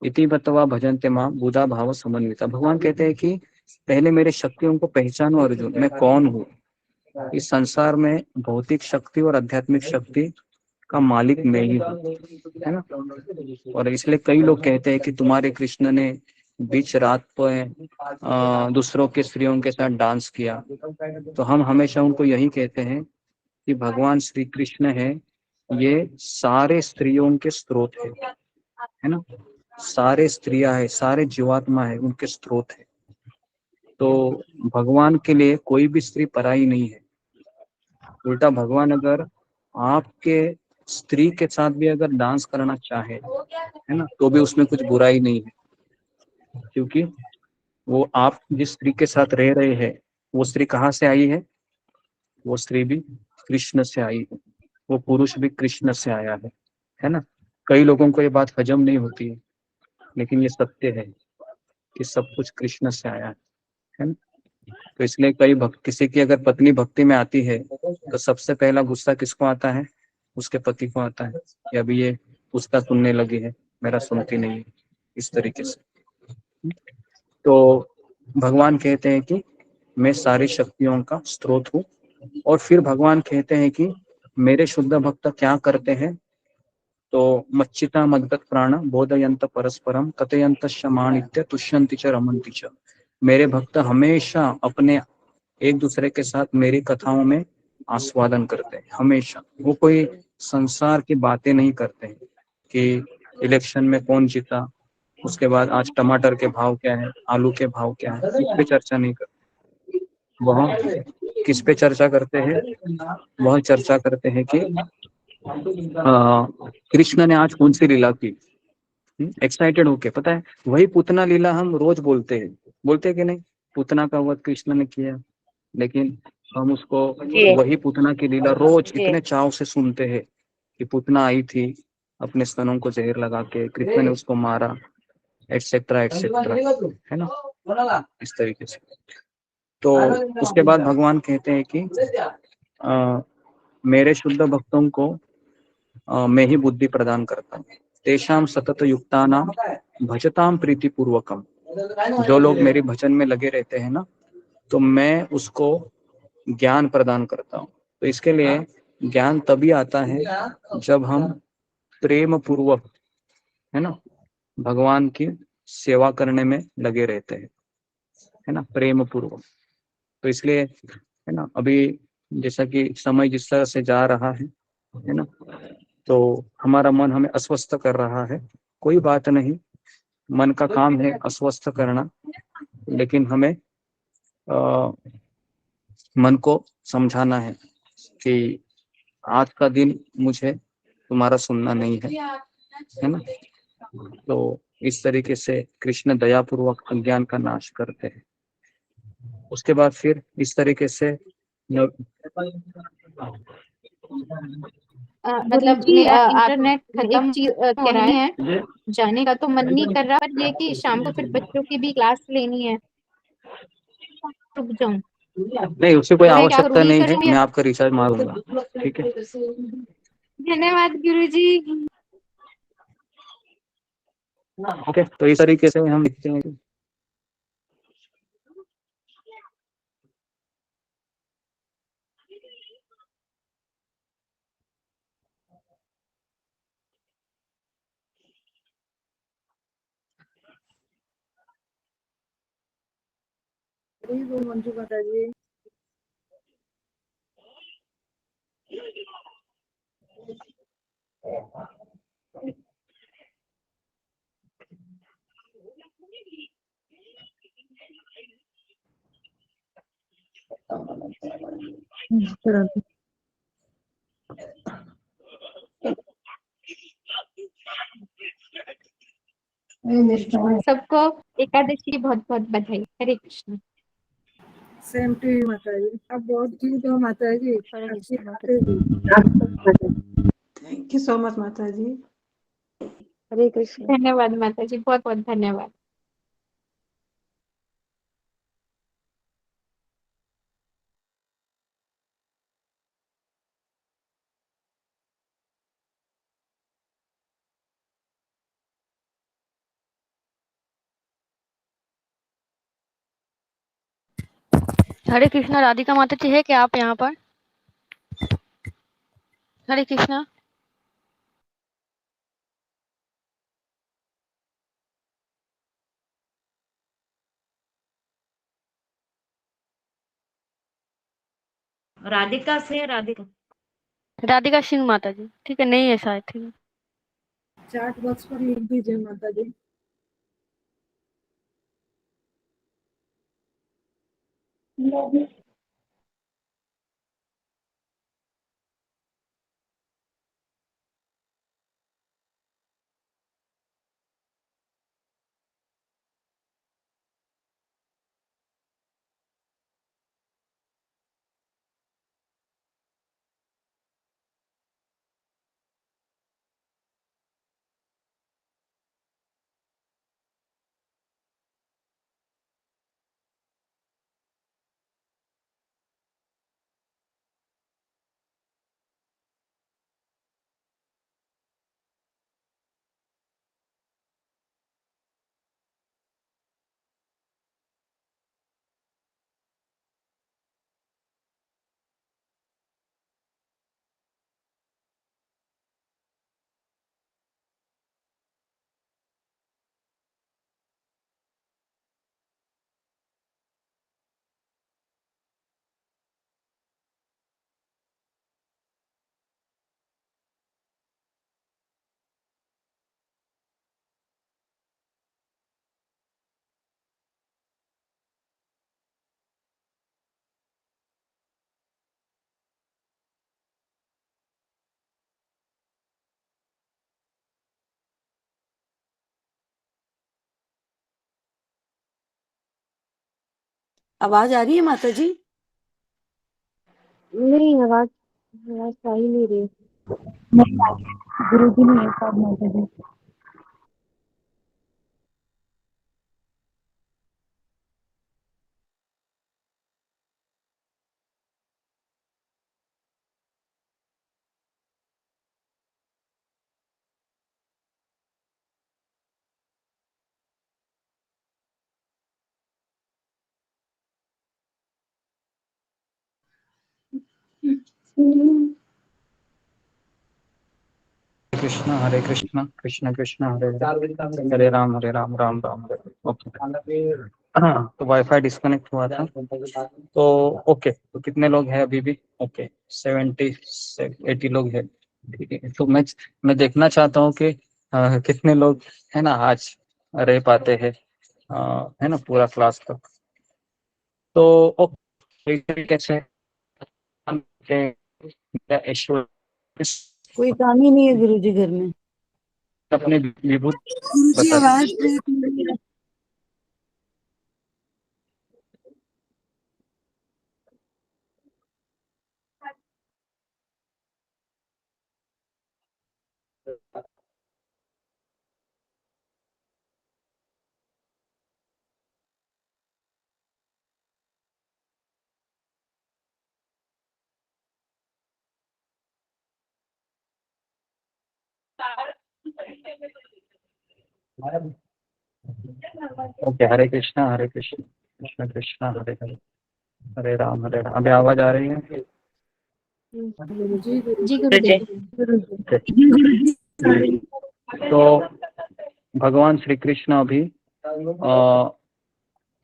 इति बतवा भजन्ते मां बुधा भाव समन्विता। भगवान कहते हैं कि पहले मेरे शक्तियों को पहचानो अर्जुन, मैं कौन हूँ। इस संसार में भौतिक शक्ति और आध्यात्मिक शक्ति का मालिक मैं ही हूँ, है ना। और इसलिए कई लोग कहते हैं कि तुम्हारे कृष्ण ने बीच रात पर दूसरों के स्त्रियों के साथ डांस किया। तो हम हमेशा उनको यही कहते हैं कि भगवान श्री कृष्ण है, ये सारे स्त्रियों के स्रोत है ना, सारे स्त्रियां है, सारे जीवात्मा है, उनके स्रोत है। तो भगवान के लिए कोई भी स्त्री पराई नहीं है। उल्टा भगवान अगर आपके स्त्री के साथ भी अगर डांस करना चाहे, है ना, तो भी उसमें कुछ बुराई नहीं है, क्योंकि वो आप जिस स्त्री के साथ रह रहे हैं, वो स्त्री कहाँ से आई है? वो स्त्री भी कृष्ण से आई है, वो पुरुष भी कृष्ण से आया है ना। कई लोगों को ये बात हजम नहीं होती है, लेकिन ये सत्य है कि सब कुछ कृष्ण से आया है ना। तो इसलिए कई भक्त, किसी की अगर पत्नी भक्ति में आती है तो सबसे पहला गुस्सा किसको आता है? उसके पति को आता है कि अभी ये उसका सुनने लगी है, मेरा सुनती नहीं है, इस तरीके से। तो भगवान कहते हैं कि मैं सारी शक्तियों का स्रोत हूँ। और फिर भगवान कहते हैं कि मेरे शुद्ध भक्त क्या करते हैं? तो मच्चिता मद्गत प्राण बोधयंत परस्परम कथयंत शमानित्य तुष्यंति च रमन्ति च। मेरे भक्त हमेशा अपने एक दूसरे के साथ मेरी कथाओं में आस्वादन करते हैं, हमेशा। वो कोई संसार की बातें नहीं करते हैं कि इलेक्शन में कौन जीता, उसके बाद आज टमाटर के भाव क्या है, आलू के भाव क्या है, इस पे चर्चा नहीं करते। वह किस पे चर्चा करते हैं? वह चर्चा करते हैं कि कृष्ण ने आज कौन सी लीला की, एक्साइटेड होके, पता है वही पूतना लीला हम रोज बोलते हैं कि नहीं, पूतना का वध कृष्ण ने किया, लेकिन हम उसको जी वही पूतना की लीला रोज जी इतने चाव से सुनते हैं कि पूतना आई थी अपने स्तनों को जहर लगा के, कृष्ण ने उसको मारा, एटसेट्रा एटसेट्रा, है ना, इस तरीके से। तो उसके बाद भगवान कहते हैं कि मेरे शुद्ध भक्तों को मैं ही बुद्धि प्रदान करता हूँ, तेषाम सतत युक्तानाम भजताम प्रीति पूर्वकम। जो लोग मेरे भजन में लगे रहते हैं ना, तो मैं उसको ज्ञान प्रदान करता हूँ। तो इसके लिए ज्ञान तभी आता है जब हम प्रेम पूर्वक, है ना, भगवान की सेवा करने में लगे रहते हैं, है ना, प्रेम पूर्वक। तो इसलिए, है ना, अभी जैसा कि समय जिस तरह से जा रहा है ना, तो हमारा मन हमें अस्वस्थ कर रहा है, कोई बात नहीं, मन का काम है अस्वस्थ करना, लेकिन हमें मन को समझाना है कि आज का दिन मुझे तुम्हारा सुनना नहीं है ना। तो इस तरीके से कृष्ण दयापूर्वक अज्ञान का नाश करते हैं। उसके बाद फिर इस तरीके से मतलब गुरुजी मेरा इंटरनेट आप एक खत्म चीज कह रहा होनी है, है। जाने का तो मन नहीं कर रहा, पर ये कि शाम को फिर बच्चों की भी क्लास लेनी है, रुक जाऊं नहीं, उससे कोई तो मैं क्या करूँ, आवश्यकता यही नहीं है, करूँ मैं या? आपका रिचार्ज मारूंगा, ठीक है। धन्यवाद गुरुजी। ओके, तो इस तरीके से हम लिखते हैं। मंजू माता जी। सबको एकादशी की बहुत बहुत बधाई। हरे कृष्ण। सेम टू यू माता जी, आप बहुत क्यूट हो माता जी, हरे अच्छी कृष्ण माता बातें जी। भी। थैंक यू सो मच माता जी। हरे कृष्ण। धन्यवाद माता जी, बहुत बहुत धन्यवाद। हरे कृष्णा। राधिका माता जी है क्या आप यहाँ पर? हरे कृष्णा। राधिका से राधिका राधिका सिंह माता जी, ठीक है, नहीं है शायद, ठीक है। चैट बॉक्स पर लिख दीजिए माता जी। आवाज आ रही है माता जी? नहीं, आवाज आवाज आ ही नहीं रही। गुरु जी ने एक माता जी। हरे कृष्णा कृष्ण कृष्ण हरे हरे हरे राम राम राम हरे हरे। ओके, हाँ तो वाईफाई डिस्कनेक्ट हुआ था। तो ओके, तो कितने लोग हैं अभी भी? ओके, 80 लोग हैं। ठीक है, तो मैं देखना चाहता हूँ कि कितने लोग है ना आज रह पाते हैं, है ना, पूरा क्लास तक। तो ओके, कैसे ईश्वर कोई काम ही नहीं है गुरु जी घर में। अपने विभूत गुरु जी बता आवाज ब्रेक हो रही है। ओके, हरे कृष्णा कृष्ण कृष्ण हरे हरे हरे राम अभी आवाज आ रही है? जी गुरु जी जी। गुरुदेव। तो भगवान श्री कृष्ण अभी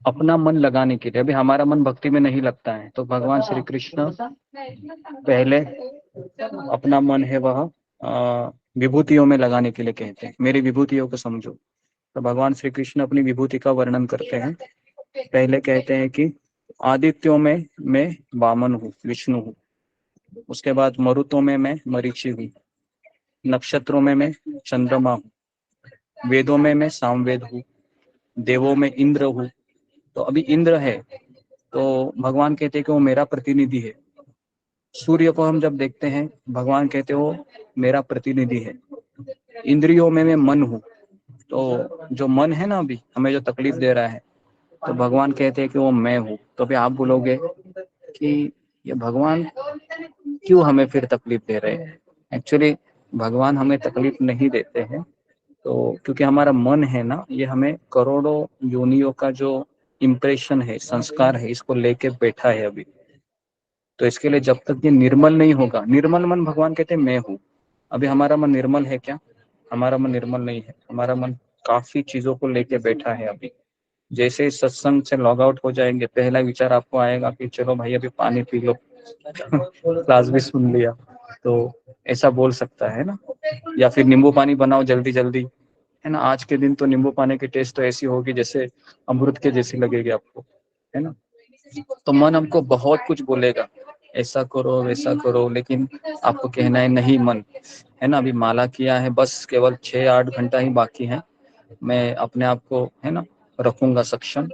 अपना मन लगाने के लिए, अभी हमारा मन भक्ति में नहीं लगता है, तो भगवान श्री कृष्ण पहले अपना मन है वह विभूतियों में लगाने के लिए कहते हैं, मेरी विभूतियों को समझो। तो भगवान श्री कृष्ण अपनी विभूति का वर्णन करते हैं। पहले कहते हैं कि आदित्यों में मैं वामन हूँ, विष्णु हूँ। उसके बाद मरुतों में मैं मरीचि हूँ, नक्षत्रों में मैं चंद्रमा हूँ, वेदों में मैं सामवेद हूँ, देवों में इंद्र हूँ। तो अभी इंद्र है तो भगवान कहते हैं कि वो मेरा प्रतिनिधि है। सूर्य को हम जब देखते हैं, भगवान कहते हैं वो मेरा प्रतिनिधि है। इंद्रियों में मैं मन हूँ, तो जो मन है ना अभी हमें जो तकलीफ दे रहा है, तो भगवान कहते हैं कि वो मैं हूँ। तो अभी आप बोलोगे कि ये भगवान क्यों हमें फिर तकलीफ दे रहे हैं? एक्चुअली भगवान हमें तकलीफ नहीं देते हैं, तो क्योंकि हमारा मन है ना, ये हमें करोड़ों योनियों का जो इम्प्रेशन है, संस्कार है, इसको लेके बैठा है अभी। तो इसके लिए जब तक ये निर्मल नहीं होगा, निर्मल मन भगवान कहते हैं मैं हूँ। अभी हमारा मन निर्मल है क्या? हमारा मन निर्मल नहीं है, हमारा मन काफी चीजों को लेके बैठा है अभी। जैसे ही सत्संग से लॉग आउट हो जाएंगे, पहला विचार आपको आएगा कि चलो भाई अभी पानी पी लो क्लास भी सुन लिया, तो ऐसा बोल सकता है ना। या फिर नींबू पानी बनाओ जल्दी जल्दी, है ना। आज के दिन तो नींबू पानी की टेस्ट तो ऐसी होगी जैसे अमृत के जैसी लगेगी आपको, है ना। तो मन हमको बहुत कुछ बोलेगा, ऐसा करो वैसा करो, लेकिन आपको कहना है नहीं मन, है ना। अभी माला किया है, बस केवल 6-8 घंटा ही बाकी है, मैं अपने आप को, है ना, रखूंगा सक्षम।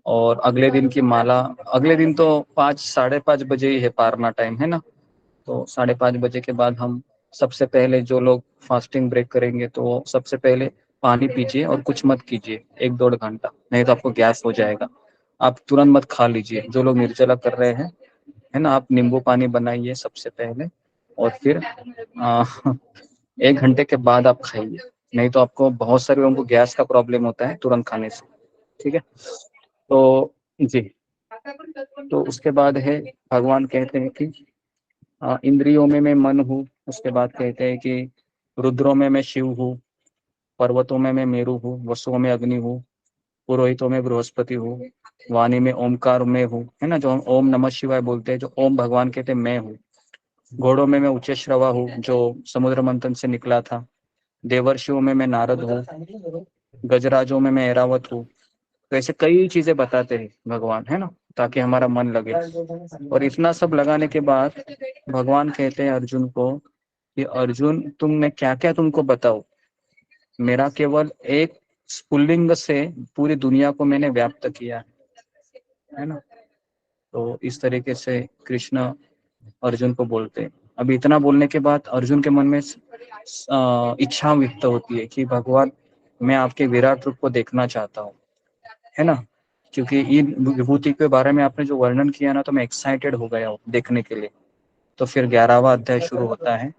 और अगले दिन की माला, अगले दिन तो 5-5:30 बजे ही है पारना टाइम, है ना। तो 5:30 बजे के बाद हम सबसे पहले जो लोग फास्टिंग ब्रेक करेंगे, तो सबसे पहले पानी पीजिए और कुछ मत कीजिए 1-1.5 घंटा, नहीं तो आपको गैस हो जाएगा। आप तुरंत मत खा लीजिए, जो लोग निर्जला कर रहे हैं, है ना, आप नींबू पानी बनाइए सबसे पहले, और फिर 1 घंटे के बाद आप खाइए, नहीं तो आपको, बहुत सारे लोगों को गैस का प्रॉब्लम होता है तुरंत खाने से। ठीक है, तो जी, तो उसके बाद है भगवान कहते हैं कि इंद्रियों में मैं मन हूँ। उसके बाद कहते हैं कि रुद्रों में मैं शिव हूँ, पर्वतों में मैं मेरु हूँ, वसुओं में अग्नि हूँ, पुरोहितों में बृहस्पति हूँ, वाणी में ओमकार में हूँ, है ना, जो हम ओम नमः शिवाय बोलते हैं, जो ओम भगवान कहते हैं मैं हूँ। घोड़ों में मैं उच्चश्रवा हूँ, जो समुद्र मंथन से निकला था। देवर्षियों में मैं नारद हूँ, गजराजों में मैं ऐरावत हूँ। तो ऐसे कई चीजें बताते हैं भगवान, है ना, ताकि हमारा मन लगे। और इतना सब लगाने के बाद भगवान कहते हैं अर्जुन को कि अर्जुन, तुमने क्या क्या तुमको बताओ, मेरा केवल एक स्फुल्लिंग से पूरी दुनिया को मैंने व्याप्त किया है ना। तो इस तरीके से कृष्ण अर्जुन को बोलते हैं। अभी इतना बोलने के बाद अर्जुन के मन में इच्छा व्यक्त होती है कि भगवान मैं आपके विराट रूप को देखना चाहता हूँ, है ना, क्योंकि इन विभूति के बारे में आपने जो वर्णन किया ना, तो मैं एक्साइटेड हो गया हूँ देखने के लिए। तो फिर 11वां अध्याय शुरू होता है।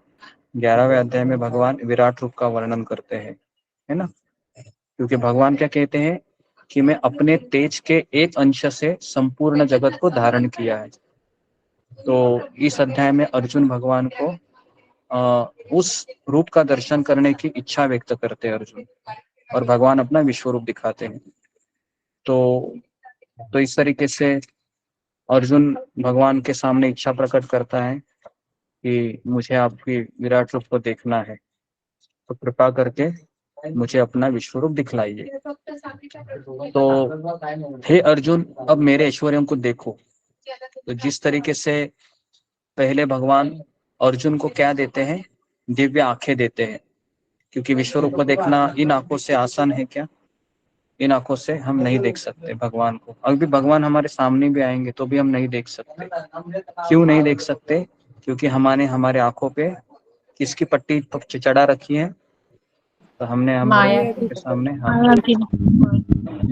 11वें अध्याय में भगवान विराट रूप का वर्णन करते हैं, है ना, क्योंकि भगवान क्या कहते हैं कि मैं अपने तेज के एक अंश से संपूर्ण जगत को धारण किया है। तो इस अध्याय में अर्जुन भगवान को उस रूप का दर्शन करने की इच्छा व्यक्त करते हैं अर्जुन, और भगवान अपना विश्व रूप दिखाते हैं। तो इस तरीके से अर्जुन भगवान के सामने इच्छा प्रकट करता है कि मुझे आपकी विराट रूप को देखना है, तो कृपा करके मुझे अपना विश्व रूप दिखलाइए। तो हे अर्जुन, अब मेरे ऐश्वर्यों को देखो। तो जिस तरीके से पहले भगवान अर्जुन को क्या देते हैं, दिव्य आंखें देते हैं, क्योंकि विश्व रूप को देखना इन आंखों से आसान है क्या? इन आंखों से हम नहीं देख सकते भगवान को। अभी भगवान हमारे सामने भी आएंगे तो भी हम नहीं देख सकते। क्यों नहीं देख सकते? क्योंकि हमारे आंखों पे किसकी पट्टी चढ़ा रखी है? तो हमने हमारे सामने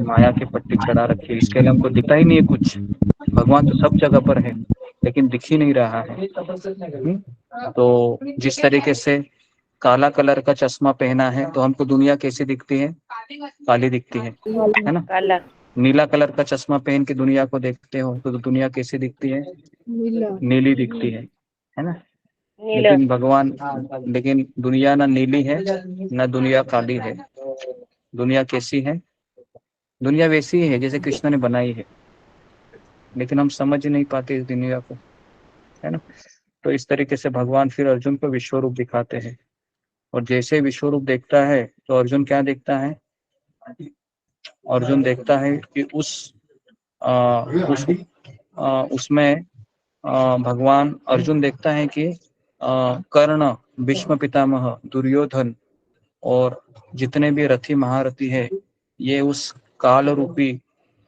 माया की पट्टी चढ़ा रखी है। इसके लिए हमको दिखता ही नहीं है कुछ। भगवान तो सब जगह पर है लेकिन दिख ही नहीं रहा है। तो जिस तरीके से काला कलर का चश्मा पहना है तो हमको दुनिया कैसी दिखती है? काली दिखती है ना। नीला कलर का चश्मा पहन के दुनिया को देखते हो तो दुनिया कैसी दिखती है? नीली दिखती है ना। लेकिन दुनिया ना नीली है ना दुनिया काली है। दुनिया कैसी है? दुनिया वैसी है जैसे कृष्ण ने बनाई है, लेकिन हम समझ नहीं पाते इस दुनिया को, है ना। तो इस तरीके से भगवान फिर अर्जुन को विश्व रूप दिखाते हैं, और जैसे विश्व रूप देखता है तो अर्जुन क्या देखता है? अर्जुन देखता है कि उसमें भगवान अर्जुन देखता है कि कर्ण, भीष्म पितामह, दुर्योधन और जितने भी रथी महारथी है ये उस काल रूपी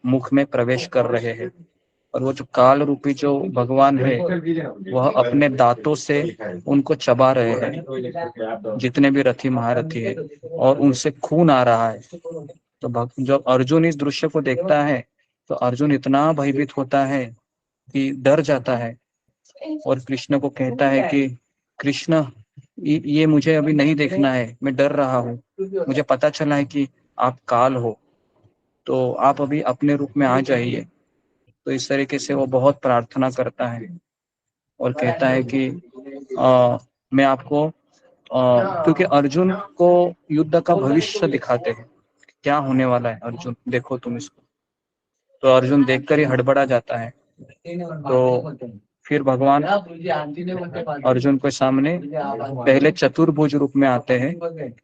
मुख में प्रवेश कर रहे हैं। और वो जो काल रूपी जो भगवान है वह अपने दांतों से उनको चबा रहे हैं, जितने भी रथी महारथी है, और उनसे खून आ रहा है। तो जब अर्जुन इस दृश्य को देखता है तो अर्जुन इतना भयभीत होता है कि डर जाता है, और कृष्ण को कहता है कि कृष्ण, ये मुझे अभी नहीं देखना है, मैं डर रहा हूँ। मुझे पता चला है कि आप काल हो, तो आप अभी अपने रूप में आ जाइए। तो इस तरीके से वो बहुत प्रार्थना करता है और कहता है कि मैं आपको क्योंकि अर्जुन को युद्ध का भविष्य दिखाते हैं, क्या होने वाला है अर्जुन, देखो तुम इसको। तो अर्जुन देखकर ही हड़बड़ा जाता है। तो फिर भगवान अर्जुन के सामने पहले चतुर्भुज रूप में आते हैं,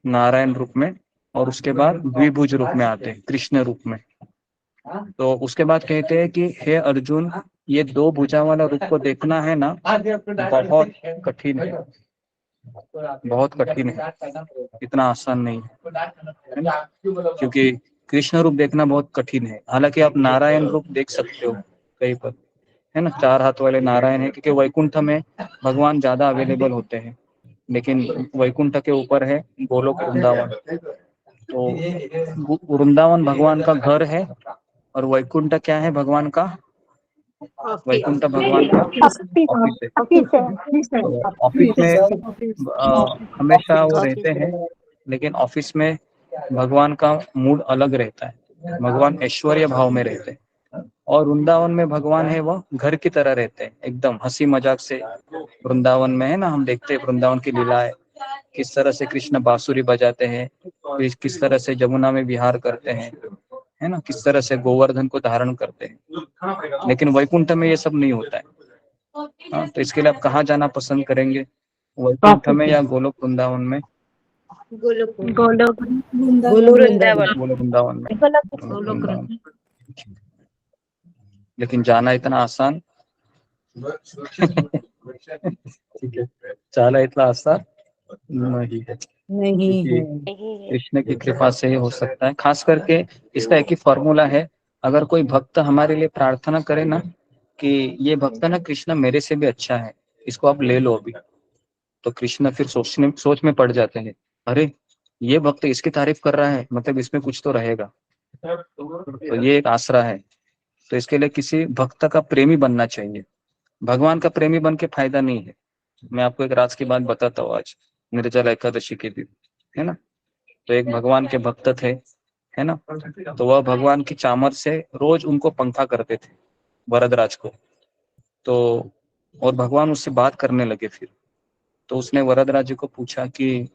नारायण रूप में, और उसके बाद द्विभुज रूप में आते हैं, कृष्ण रूप में। तो उसके बाद कहते हैं कि हे अर्जुन, ये दो भुजा वाला रूप को देखना है ना, बहुत कठिन है, बहुत कठिन है, इतना आसान नहीं है ना। क्योंकि कृष्ण रूप देखना बहुत कठिन है। हालांकि आप नारायण रूप देख सकते हो कहीं पर, है ना, 4 हाथ वाले नारायण है, क्योंकि वैकुंठ में भगवान ज्यादा अवेलेबल होते हैं, लेकिन वैकुंठ के ऊपर है गोलोक वृंदावन। तो वृंदावन भगवान का घर है, और वैकुंठ क्या है? भगवान का, वैकुंठ भगवान का ऑफिस है। ऑफिस में हमेशा वो रहते हैं, लेकिन ऑफिस में भगवान का मूड अलग रहता है, भगवान ऐश्वर्य भाव में रहते हैं। और वृंदावन में भगवान है वो घर की तरह रहते हैं, एकदम हंसी मजाक से। वृंदावन में है ना, हम देखते हैं वृंदावन की लीलाएं, किस तरह से कृष्ण बांसुरी बजाते हैं, किस तरह से जमुना में विहार करते हैं, है ना, किस तरह से गोवर्धन को धारण करते हैं। लेकिन वैकुंठ में ये सब नहीं होता है। तो इसके लिए आप कहाँ जाना पसंद करेंगे, वैकुंठ में या गोलोक वृंदावन में? गोलोक वृंदावन में। लेकिन जाना इतना आसान ठीक है, जाना इतना आसान नहीं है, कृष्ण की कृपा से ही हो सकता है। खास करके इसका एक ही फॉर्मूला है, अगर कोई भक्त हमारे लिए प्रार्थना करे ना, कि ये भक्त ना कृष्ण मेरे से भी अच्छा है, इसको आप ले लो अभी। तो कृष्ण फिर सोच में पड़ जाते हैं, अरे ये भक्त इसकी तारीफ कर रहा है, मतलब इसमें कुछ तो रहेगा, तो ये एक आसरा है। तो इसके लिए किसी भक्त का प्रेमी बनना चाहिए, भगवान का प्रेमी बन के फायदा नहीं है। मैं आपको एक राज की बात बताता हूँ आज, निर्जला एकादशी के दिन, है ना। तो एक भगवान के भक्त थे, है ना। तो वह भगवान की चामर से रोज उनको पंखा करते थे, वरदराज को। तो और भगवान उससे बात करने लगे फिर। तो उसने वरदराज जी को पूछा कि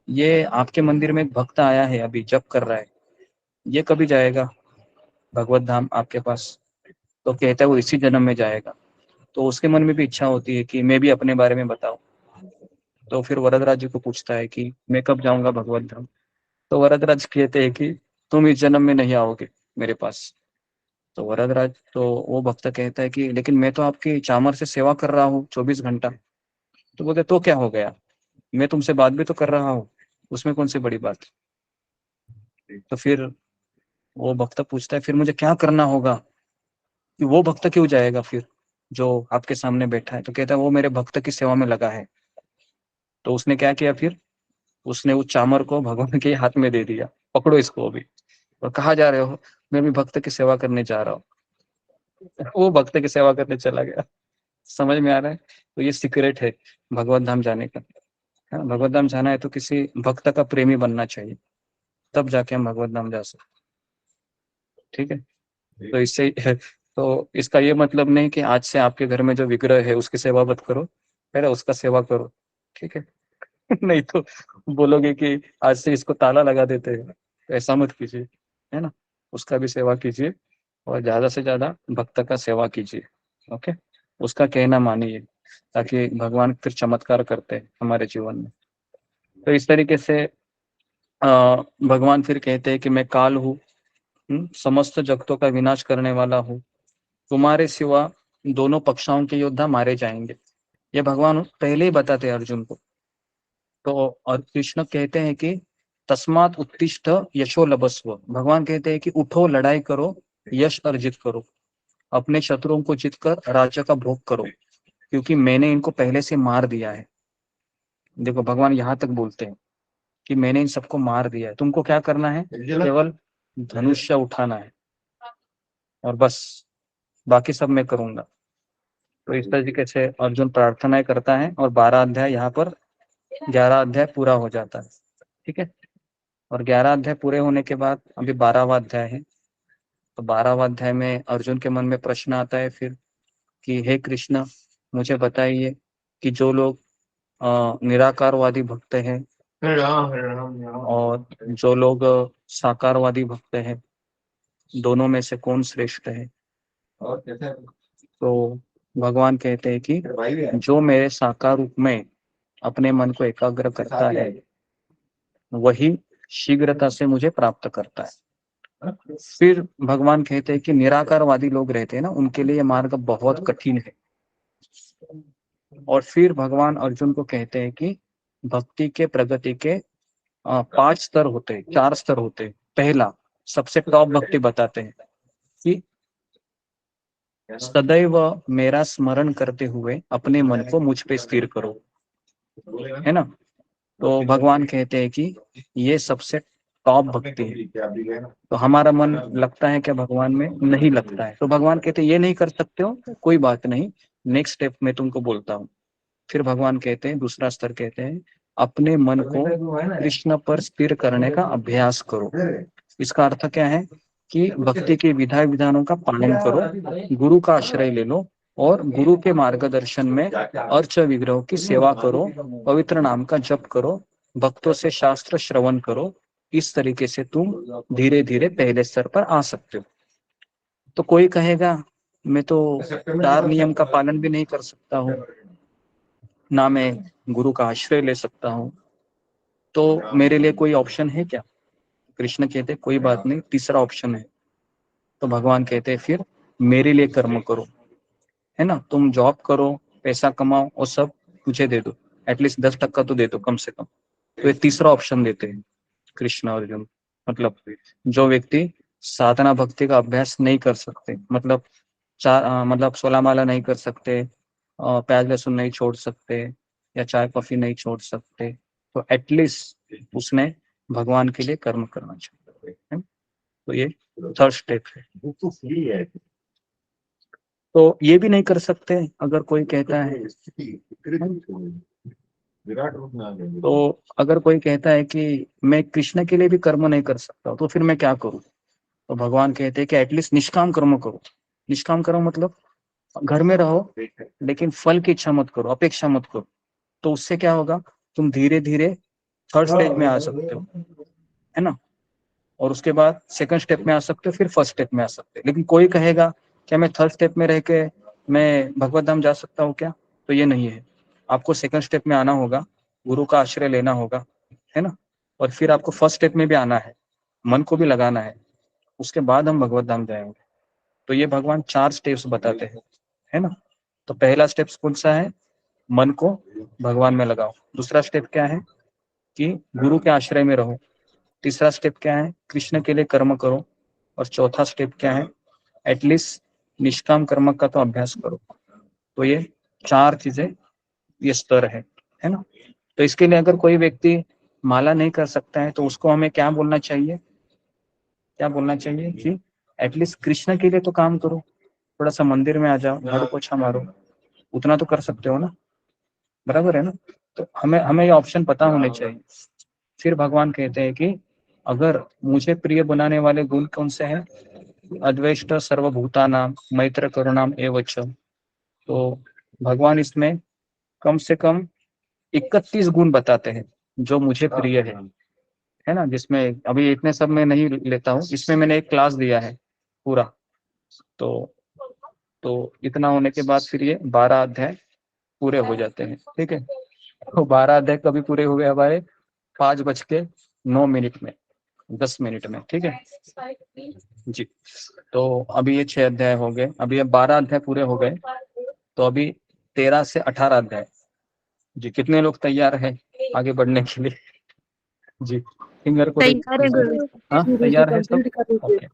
ये आपके मंदिर में एक भक्त आया है, अभी जप कर रहा है, ये कभी जाएगा भगवत धाम आपके पास? तो कहता है वो इसी जन्म में जाएगा। तो उसके मन में भी इच्छा होती है कि मैं भी अपने बारे में बताऊं। तो फिर वरदराज जी को पूछता है कि मैं कब जाऊंगा भगवत धाम? तो वरदराज कहते हैं कि तुम इस जन्म में नहीं आओगे मेरे पास। तो वरदराज, तो वो भक्त कहता है कि लेकिन मैं तो आपकी चामर से सेवा कर रहा हूँ 24 घंटा। तो बोलते तो क्या हो गया, मैं तुमसे बात भी तो कर रहा हूँ, उसमें कौन सी बड़ी बात। तो फिर वो भक्त पूछता है फिर मुझे क्या करना होगा कि वो भक्त क्यों जाएगा फिर जो आपके सामने बैठा है? तो कहता है वो मेरे भक्त की सेवा में लगा है। तो उसने क्या किया फिर, उसने उस चामर को भगवान के हाथ में दे दिया, पकड़ो इसको अभी। और कहाँ जा रहे हो? मैं भी भक्त की सेवा करने जा रहा हूँ। वो भक्त की सेवा करने चला गया। समझ में आ रहा है? तो ये सीक्रेट है भगवत धाम जाने का, है ना। भगवत धाम जाना है तो किसी भक्त का प्रेमी बनना चाहिए, तब जाके हम भगवत धाम जा सकते। ठीक है, तो इससे तो इसका ये मतलब नहीं कि आज से आपके घर में जो विग्रह है उसकी सेवा मत करो, पहले उसका सेवा करो, ठीक है। नहीं तो बोलोगे कि आज से इसको ताला लगा देते हैं, तो ऐसा मत कीजिए, है ना। उसका भी सेवा कीजिए और ज्यादा से ज्यादा भक्त का सेवा कीजिए, ओके। उसका कहना मानिए, ताकि भगवान फिर चमत्कार करते हैं हमारे जीवन में। तो इस तरीके से भगवान फिर कहते हैं कि मैं काल हूँ, समस्त जगतों का विनाश करने वाला हूँ, तुम्हारे सिवा दोनों पक्षों के योद्धा मारे जाएंगे। ये भगवान पहले ही बताते हैं अर्जुन को। तो और कृष्ण कहते हैं कि तस्मात् उत्तिष्ठ यशो लभस्व, भगवान कहते हैं कि उठो, लड़ाई करो, यश अर्जित करो, अपने शत्रुओं को जीतकर राज्य का भोग करो, क्योंकि मैंने इनको पहले से मार दिया है। देखो भगवान यहाँ तक बोलते हैं कि मैंने इन सबको मार दिया है, तुमको क्या करना है, केवल धनुष्य उठाना है और बस, बाकी सब मैं करूंगा। तो इस तरीके से अर्जुन प्रार्थनाएं करता है और 12 अध्याय यहाँ पर 11 अध्याय पूरा हो जाता है, ठीक है। और 11 अध्याय पूरे होने के बाद अभी 12वां अध्याय है। तो 12वां अध्याय में अर्जुन के मन में प्रश्न आता है फिर कि हे कृष्ण, मुझे बताइए कि जो लोग निराकारवादी भक्त हैं और जो लोग साकारवादी भक्त हैं, दोनों में से कौन श्रेष्ठ है? तो भगवान कहते हैं कि जो मेरे साकार रूप में अपने मन को एकाग्र करता है वही शीघ्रता से मुझे प्राप्त करता है। फिर भगवान कहते हैं कि निराकारवादी लोग रहते हैं ना, उनके लिए यह मार्ग बहुत कठिन है। और फिर भगवान अर्जुन को कहते हैं कि भक्ति के प्रगति के 5 स्तर होते हैं, 4 स्तर होते हैं। पहला सबसे टॉप भक्ति बताते हैं कि सदैव मेरा स्मरण करते हुए अपने मन को मुझ पे स्थिर करो, है ना। तो भगवान कहते हैं कि ये सबसे टॉप भक्ति है। तो हमारा मन लगता है क्या भगवान में? नहीं लगता है। तो भगवान कहते हैं ये नहीं कर सकते हो, कोई बात नहीं, नेक्स्ट स्टेप में तुमको बोलता हूँ। फिर भगवान कहते हैं दूसरा स्तर कहते हैं अपने मन को कृष्ण पर स्थिर करने का अभ्यास करो। इसका अर्थ क्या है कि भक्ति के विधि विधानों का पालन करो, गुरु का आश्रय ले लो और गुरु के मार्गदर्शन में अर्च विग्रह की सेवा करो, पवित्र नाम का जप करो, भक्तों से शास्त्र श्रवण करो। इस तरीके से तुम धीरे धीरे पहले स्तर पर आ सकते हो। तो कोई कहेगा मैं तो 4 नियम का पालन भी नहीं कर सकता हूँ, ना मैं गुरु का आश्रय ले सकता हूँ, तो मेरे लिए कोई ऑप्शन है क्या? कृष्ण कहते कोई बात नहीं, तीसरा ऑप्शन है। तो भगवान कहते हैं फिर मेरे लिए कर्म करो, है ना। तुम जॉब करो, पैसा कमाओ और सब मुझे दे दो, एटलीस्ट 10% तो दे दो कम से कम। तो ये तीसरा ऑप्शन देते हैं कृष्ण अर्जुन। मतलब जो व्यक्ति साधना भक्ति का अभ्यास नहीं कर सकते, मतलब मतलब 16 माला नहीं कर सकते, प्याज लहसुन नहीं छोड़ सकते, या चाय कॉफी नहीं छोड़ सकते, तो एटलीस्ट उसने भगवान के लिए कर्म करना चाहिए, है? तो ये थर्ड स्टेप है। तो ये भी नहीं कर सकते अगर कोई कहता है, तो अगर कोई कहता है कि मैं कृष्ण के लिए भी कर्म नहीं कर सकता, तो फिर मैं क्या करूं? तो भगवान कहते हैं कि एटलीस्ट निष्काम कर्म करो। निष्काम कर्म मतलब घर में रहो लेकिन फल की इच्छा मत करो, अपेक्षा मत करो। तो उससे क्या होगा, तुम धीरे धीरे थर्ड स्टेज में आ सकते हो, है ना? और उसके बाद सेकंड स्टेप में आ सकते हो, फिर फर्स्ट स्टेप में आ सकते हो। लेकिन कोई कहेगा क्या मैं थर्ड स्टेप में रह के मैं भगवत धाम जा सकता हूँ क्या? तो ये नहीं है। आपको सेकंड स्टेप में आना होगा, गुरु का आश्रय लेना होगा, है ना? और फिर आपको फर्स्ट स्टेप में भी आना है, मन को भी लगाना है, उसके बाद हम भगवत धाम जाएंगे। तो ये भगवान 4 स्टेप्स बताते हैं, है ना? तो पहला स्टेप कौन सा है? मन को भगवान में लगाओ। दूसरा स्टेप क्या है कि गुरु के आश्रय में रहो। तीसरा स्टेप क्या है? कृष्ण के लिए कर्म करो। और चौथा स्टेप क्या है? एटलीस्ट निष्काम कर्म का तो अभ्यास करो। तो ये 4 चीजें, ये स्तर है ना? तो इसके लिए अगर कोई व्यक्ति माला नहीं कर सकता है तो उसको हमें क्या बोलना चाहिए? क्या बोलना चाहिए कि एटलीस्ट कृष्ण के लिए तो काम करो, थोड़ा सा मंदिर में आ जाओ, झाड़ू पोछा मारो, उतना तो कर सकते हो ना, बराबर है ना? तो हमें हमें ये ऑप्शन पता होने चाहिए। फिर भगवान कहते हैं कि अगर मुझे प्रिय बनाने वाले गुण कौन से हैं? अद्वेष्ट सर्वभूतानाम मैत्र करुणाम एवच। तो भगवान इसमें कम से कम 31 गुण बताते हैं जो मुझे प्रिय है ना? जिसमें अभी इतने सब में नहीं लेता हूँ, इसमें मैंने एक क्लास दिया है पूरा। तो इतना होने के बाद फिर ये 12 अध्याय पूरे हो जाते हैं, ठीक है? तो 12 अध्याय कभी पूरे हो गए हमारे? 5:09 में, 10 मिनट में, ठीक है जी। तो अभी ये 6 अध्याय हो गए, अभी ये 12 अध्याय पूरे हो गए। तो अभी 13 से 18 अध्याय जी। कितने लोग तैयार हैं आगे बढ़ने के लिए? जी, फिंगर को तैयार है गुरु। हाँ, गुरु जी तैयार है सब? कंप्लीट कर दीजिए। ओके,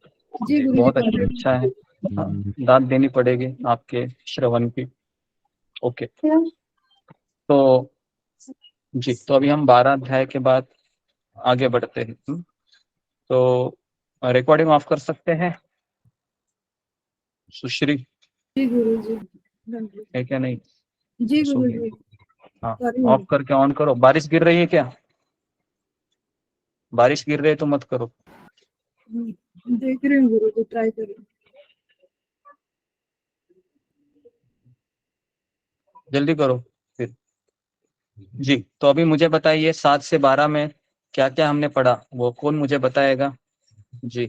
जी गुरु जी बहुत कंप्लीट। अच्छा है। हाँ, दाद देनी पड़ेगी आपके श्रवण की। ओके, तो जी, तो अभी हम 12 अध्याय के बाद आगे बढ़ते हैं। तो रिकॉर्डिंग ऑफ कर सकते हैं सुश्री? जी गुरु जी कंप्लीट। है क्या? नहीं जी गुरु सुनिए। जी हाँ, सॉरी। ऑफ करके ऑन करो। बारिश गिर रही है क्या? बारिश गिर रही है तो मत करो। देख रही हूँ गुरु जी, ट्राई करिए। जल्दी करो फिर जी। तो अभी मुझे बताइए 7 से 12 में क्या क्या हमने पढ़ा, वो कौन मुझे बताएगा जी?